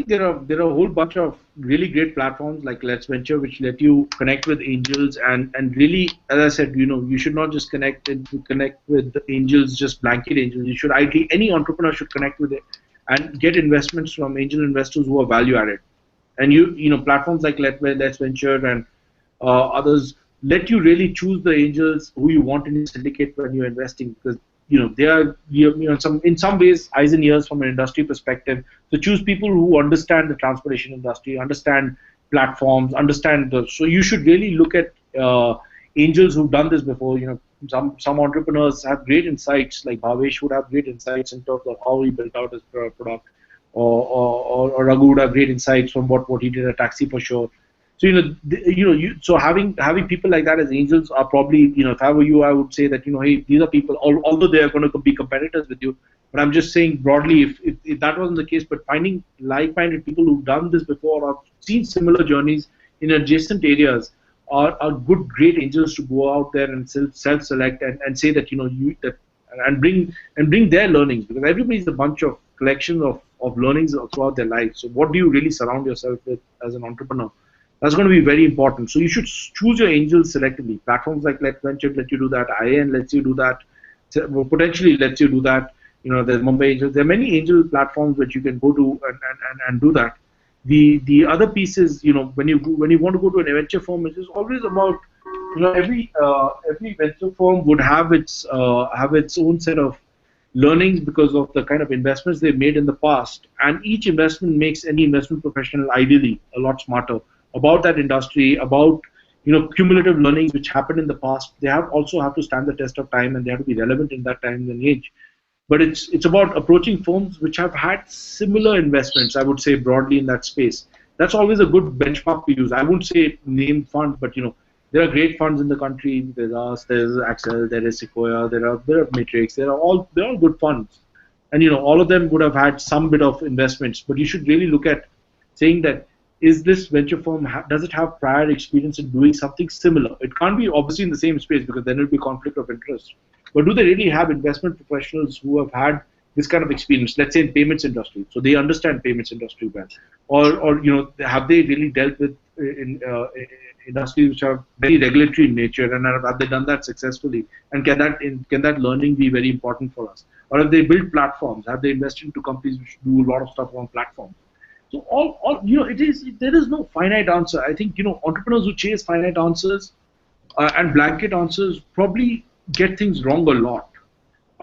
B: there are a whole bunch of really great platforms like LetsVenture, which let you connect with angels and really, as I said, you should not just connect with the angels, just blanket angels. You should ideally, any entrepreneur should connect with it and get investments from angel investors who are value added. And platforms like LetsVenture and others let you really choose the angels who you want in your syndicate when you're investing, because they are in some ways eyes and ears from an industry perspective. So choose people who understand the transportation industry, understand platforms, so you should really look at angels who've done this before. Some entrepreneurs have great insights, like Bhavesh would have great insights in terms of how he built out his product, or Raghu would have great insights from what he did at Taxi for Sure. So so having people like that as angels are probably, if I were you, I would say that hey, these are people, although they are going to be competitors with you, but I'm just saying broadly, if that wasn't the case, but finding like-minded people who've done this before or seen similar journeys in adjacent areas are great angels to go out there and self-select and say that and bring their learnings, because everybody's a bunch of collections of learnings throughout their life. So what do you really surround yourself with as an entrepreneur? That's going to be very important. So you should choose your angels selectively. Platforms like LetsVenture let you do that. IAN lets you do that. Potentially lets you do that. There's Mumbai Angels. There are many angel platforms that you can go to and do that. The other piece is, when you want to go to an venture firm, it is always about, every venture firm would have its own set of learnings because of the kind of investments they've made in the past, and each investment makes any investment professional ideally a lot smarter about that industry, about cumulative learnings which happened in the past. They also have to stand the test of time, and they have to be relevant in that time and age. But it's about approaching firms which have had similar investments, I would say, broadly in that space. That's always a good benchmark to use. I wouldn't say name fund, but There are great funds in the country. There's us, there's Axel, there is Sequoia, there are Matrix. They're all good funds, and all of them would have had some bit of investments. But you should really look at saying that, is this venture firm, does it have prior experience in doing something similar? It can't be obviously in the same space because then it will be conflict of interest. But do they really have investment professionals who have had this kind of experience, let's say in payments industry, so they understand payments industry well, or have they really dealt with industries which are very regulatory in nature, and have they done that successfully? And can that learning be very important for us? Or have they built platforms? Have they invested into companies which do a lot of stuff on platforms? So all there is no finite answer. I think entrepreneurs who chase finite answers and blanket answers probably get things wrong a lot.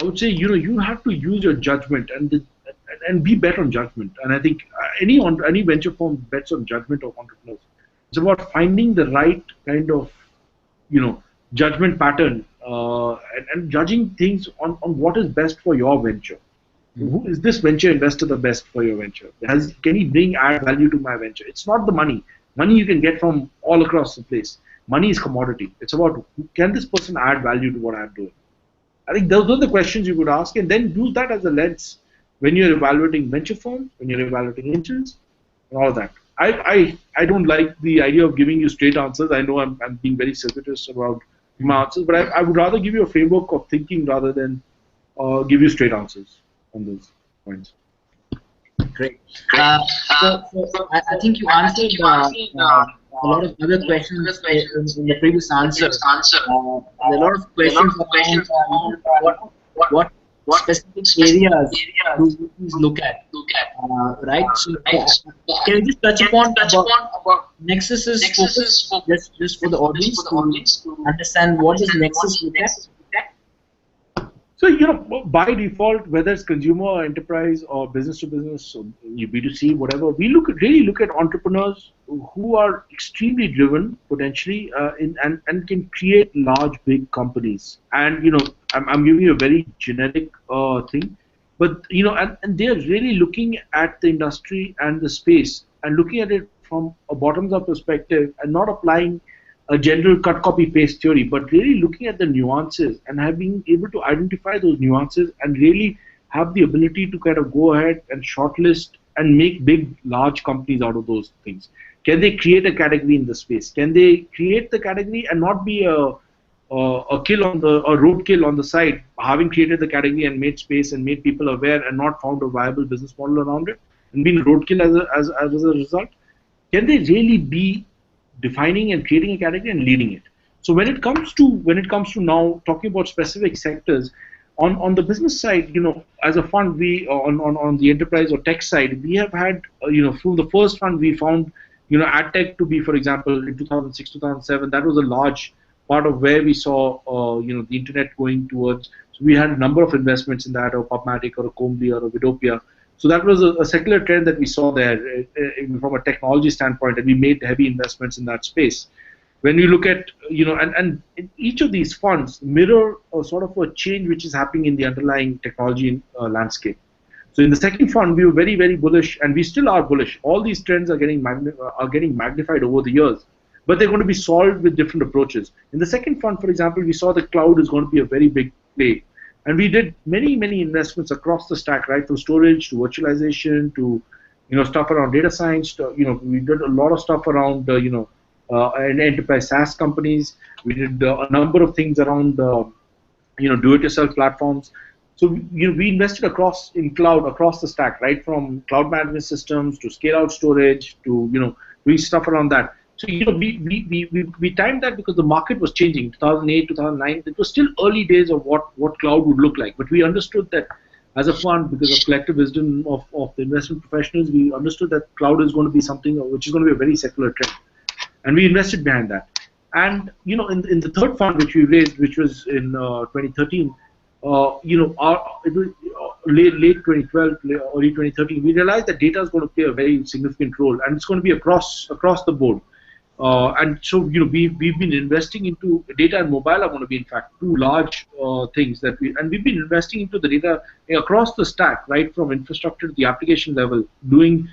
B: I would say you have to use your judgment and be bet on judgment. And I think any venture firm bets on judgment of entrepreneurs. It's about finding the right kind of judgment pattern and judging things on what is best for your venture. Who is this venture investor the best for your venture? Can he add value to my venture? It's not the money. Money you can get from all across the place. Money is commodity. It's about, can this person add value to what I'm doing? I think those are the questions you would ask, and then use that as a lens when you're evaluating venture firms, when you're evaluating angels, and all of that. I don't like the idea of giving you straight answers. I know I'm being very circuitous about my answers, but I would rather give you a framework of thinking rather than give you straight answers on those points.
A: Great. So I think you answered a lot of other questions in the previous answer. There are a lot of questions about what specific areas do you look at, right? So can you just touch upon about Nexus's focus, just for the audience to understand what does Nexus look at?
B: So, by default, whether it's consumer or enterprise or business to business or B2C, whatever, we really look at entrepreneurs who are extremely driven potentially and can create large, big companies. And, I'm giving you a very generic thing, but, and they're really looking at the industry and the space and looking at it from a bottoms-up perspective and not applying a general cut, copy, paste theory, but really looking at the nuances and being able to identify those nuances and really have the ability to kind of go ahead and shortlist and make big, large companies out of those things. Can they create a category in the space? Can they create the category and not be a roadkill on the side, having created the category and made space and made people aware and not found a viable business model around it and being a roadkill as a result? Can they really be defining and creating a category and leading it? So when it comes to now talking about specific sectors, on the business side, as a fund, we on the enterprise or tech side, we have had through the first fund we found ad tech to be, for example, in 2006 2007, that was a large part of where we saw the internet going towards. So we had a number of investments in that, or PubMatic or a Combly or a Vidopia. So that was a secular trend that we saw there from a technology standpoint, and we made heavy investments in that space. When you look at, and each of these funds mirror a sort of a change which is happening in the underlying technology landscape. So in the second fund, we were very, very bullish, and we still are bullish. All these trends are getting magnified over the years, but they're going to be solved with different approaches. In the second fund, for example, we saw the cloud is going to be a very big play. And we did many, many investments across the stack, right, from storage to virtualization to, stuff around data science. We did a lot of stuff around, enterprise SaaS companies. We did a number of things around, do-it-yourself platforms. So we invested across the stack, right, from cloud management systems to scale-out storage to doing stuff around that. So we timed that because the market was changing. 2008, 2009, it was still early days of what cloud would look like. But we understood that as a fund, because of collective wisdom of the investment professionals, we understood that cloud is going to be something which is going to be a very secular trend, and we invested behind that. And in the third fund which we raised, which was in 2013, it was late 2012, early 2013, we realized that data is going to play a very significant role, and it's going to be across the board. And so we've been investing into data, and mobile are going to be in fact two large things and we've been investing into the data across the stack, right from infrastructure to the application level, doing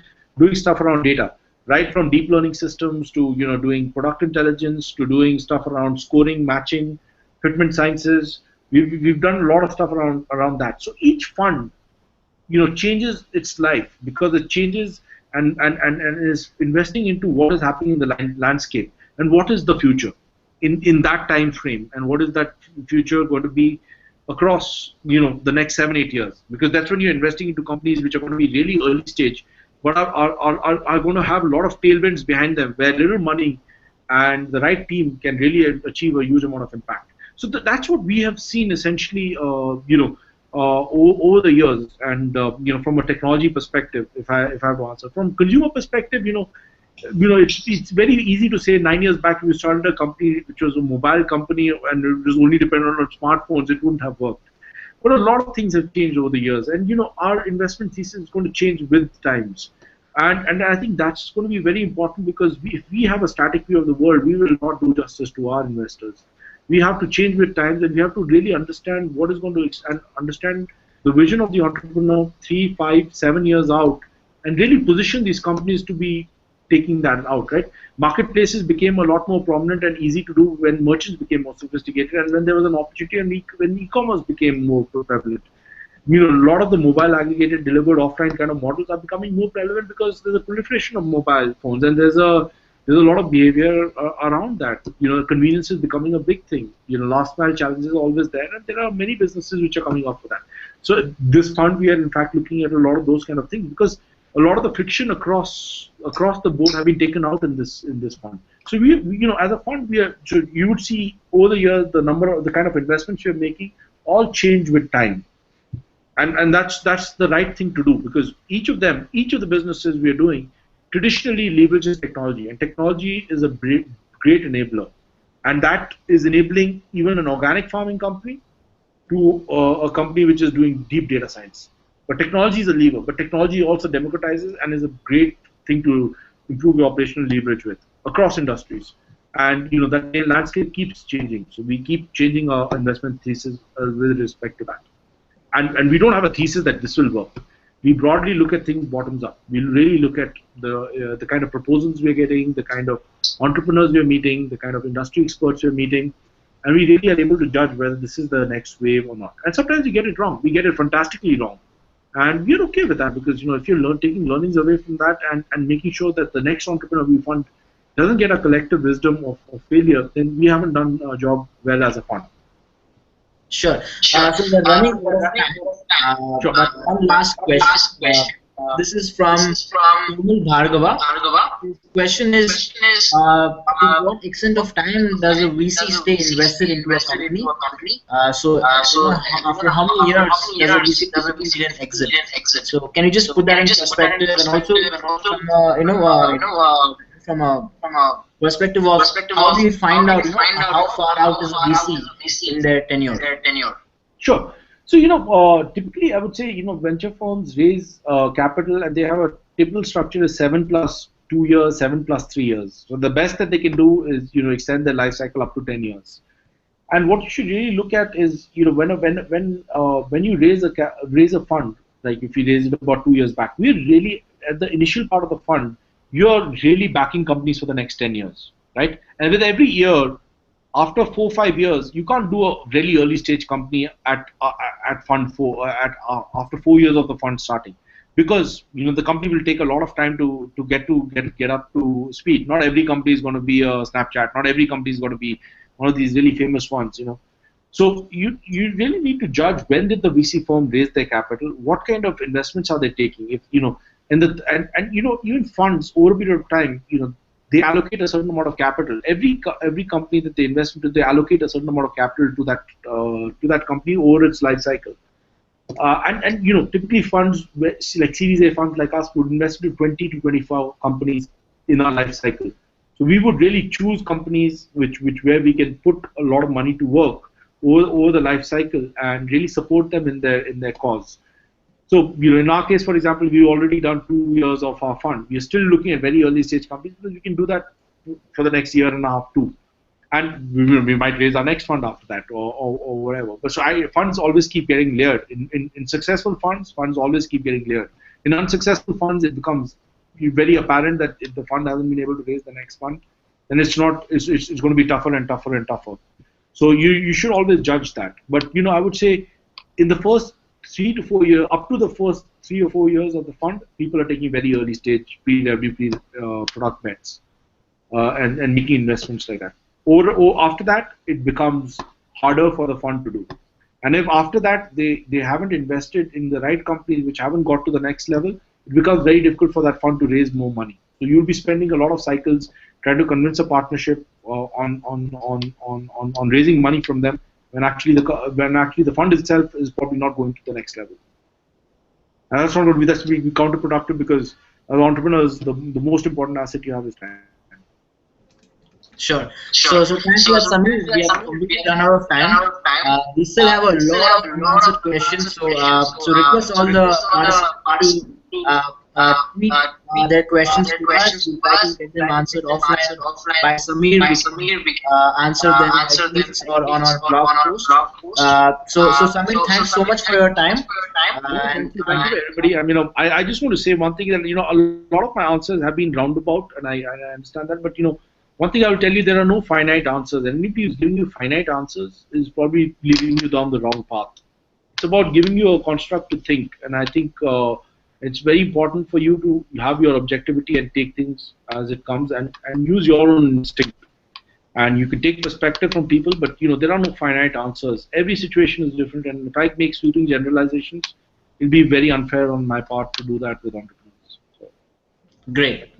B: stuff around data. right from deep learning systems to doing product intelligence to doing stuff around scoring, matching, fitment sciences. We've done a lot of stuff around that. So each fund changes its life because it changes and is investing into what is happening in the landscape and what is the future in that time frame, and what is that future going to be across the next 7-8 years, because that's when you're investing into companies which are going to be really early stage but are going to have a lot of tailwinds behind them, where little money and the right team can really achieve a huge amount of impact. So that's what we have seen essentially, over the years. And from a technology perspective, if I have to answer from consumer perspective, it's very easy to say 9 years back if you started a company which was a mobile company and it was only dependent on smartphones, it wouldn't have worked. But a lot of things have changed over the years, and our investment thesis is going to change with times. And I think that's going to be very important, because if we have a static view of the world, we will not do justice to our investors. We have to change with times, and we have to really understand what is going to and understand the vision of the entrepreneur 3, 5, 7 years out, and really position these companies to be taking that out, right? Marketplaces became a lot more prominent and easy to do when merchants became more sophisticated, and when there was an opportunity, and when e-commerce became more prevalent. A lot of the mobile aggregated delivered offline kind of models are becoming more prevalent because there's a proliferation of mobile phones, and there's a lot of behavior around that. Convenience is becoming a big thing. Last mile challenges are always there, and there are many businesses which are coming up for that. So this fund, we are in fact looking at a lot of those kind of things, because a lot of the friction across the board have been taken out in this fund. So we as a fund, so you would see over the years the kind of investments you're making all change with time. And that's the right thing to do, because each of the businesses we are doing traditionally leverages technology, and technology is a great enabler, and that is enabling even an organic farming company to a company which is doing deep data science. But technology is a lever, but technology also democratizes and is a great thing to improve your operational leverage with across industries. And that landscape keeps changing, so we keep changing our investment thesis with respect to that. And we don't have a thesis that this will work. We broadly look at things bottoms up. We really look at the kind of proposals we're getting, the kind of entrepreneurs we're meeting, the kind of industry experts we're meeting, and we really are able to judge whether this is the next wave or not. And sometimes we get it wrong. We get it fantastically wrong. And we're okay with that, because if you're taking learnings away from that and making sure that the next entrepreneur we fund doesn't get a collective wisdom of failure, then we haven't done our job well as a fund.
A: Sure. So we're running out of time.
B: Sure.
A: But one last question. This is from Sameer Bhargava. His question is, to what extent of time does a VC stay invested into a company? After how many years does a VC typically then exit? So can you just put that in perspective, and also from a perspective of how do you find out how far out is a VC in their tenure?
B: Sure. So typically I would say venture firms raise capital, and they have a typical structure is 7 plus 2 years, 7 plus 3 years. So the best that they can do is extend their life cycle up to 10 years. And what you should really look at is when you raise a fund, like if you raise it about 2 years back, we're really at the initial part of the fund. You're really backing companies for the next 10 years, right? And with every year, after 4 or 5 years, you can't do a really early stage company at fund 4 after 4 years of the fund starting, because the company will take a lot of time to get up to speed. Not every company is going to be a Snapchat. Not every company is going to be one of these really famous ones, So you really need to judge when did the VC firm raise their capital, what kind of investments are they taking, if and even funds over a period of time, they allocate a certain amount of capital. Every company that they invest into, they allocate a certain amount of capital to that company over its life cycle. And typically funds like Series A funds like us would invest into 20 to 24 companies in our life cycle. So we would really choose companies where we can put a lot of money to work over the life cycle and really support them in their cause. So, in our case, for example, we've already done 2 years of our fund. We're still looking at very early stage companies, because we can do that for the next year and a half too. And we might raise our next fund after that or whatever. But so funds always keep getting layered. In successful funds always keep getting layered. In unsuccessful funds, it becomes very apparent that if the fund hasn't been able to raise the next fund, then it's going to be tougher and tougher and tougher. So you should always judge that. But I would say in the first 3 to 4 years, up to the first 3 or 4 years of the fund, people are taking very early stage pre-revenue, product bets and making investments like that. Or after that, it becomes harder for the fund to do. And if after that they haven't invested in the right companies which haven't got to the next level, it becomes very difficult for that fund to raise more money. So you'll be spending a lot of cycles trying to convince a partnership on raising money from them when actually the fund itself is probably not going to the next level. And that's going to be counterproductive, because as entrepreneurs, the most important asset you have is time.
A: Sure. So thank you, Sameer. We have completely run out of time. We still have a lot of unanswered questions. So request all the participants to tweet their questions to us. We try to get them answered offline by Sameer. We answer them by tweets or on our blog post. So Sameer, thanks so much for your time.
B: Thank you, everybody. I just want to say one thing, that a lot of my answers have been roundabout, and I understand that, but one thing I will tell you, there are no finite answers. Anybody who's giving you finite answers is probably leading you down the wrong path. It's about giving you a construct to think, and I think it's very important for you to have your objectivity and take things as it comes, and use your own instinct. And you can take perspective from people, but there are no finite answers. Every situation is different, and if I make sweeping generalizations, it'll be very unfair on my part to do that with entrepreneurs. So,
A: Great.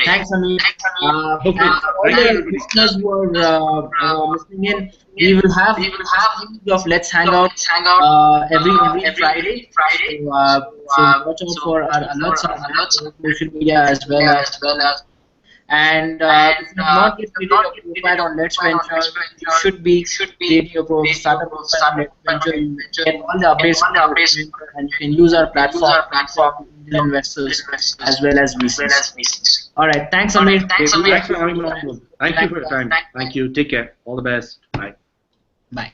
A: Thanks, Sameer. All the listeners who are listening in, we will have of Let's Hangout every Friday. So watch out for our alerts on social media as well as. And if you have not yet created a profile on LetsVenture, you should be creating your startup profile on LetsVenture. You get all the updates, and you can use our platform for angel investors as well as VCs. All right, thanks, Sameer.
B: Thanks for having me on. Thank you for your time. Thank you. Take care. All the best. Bye.
A: Bye.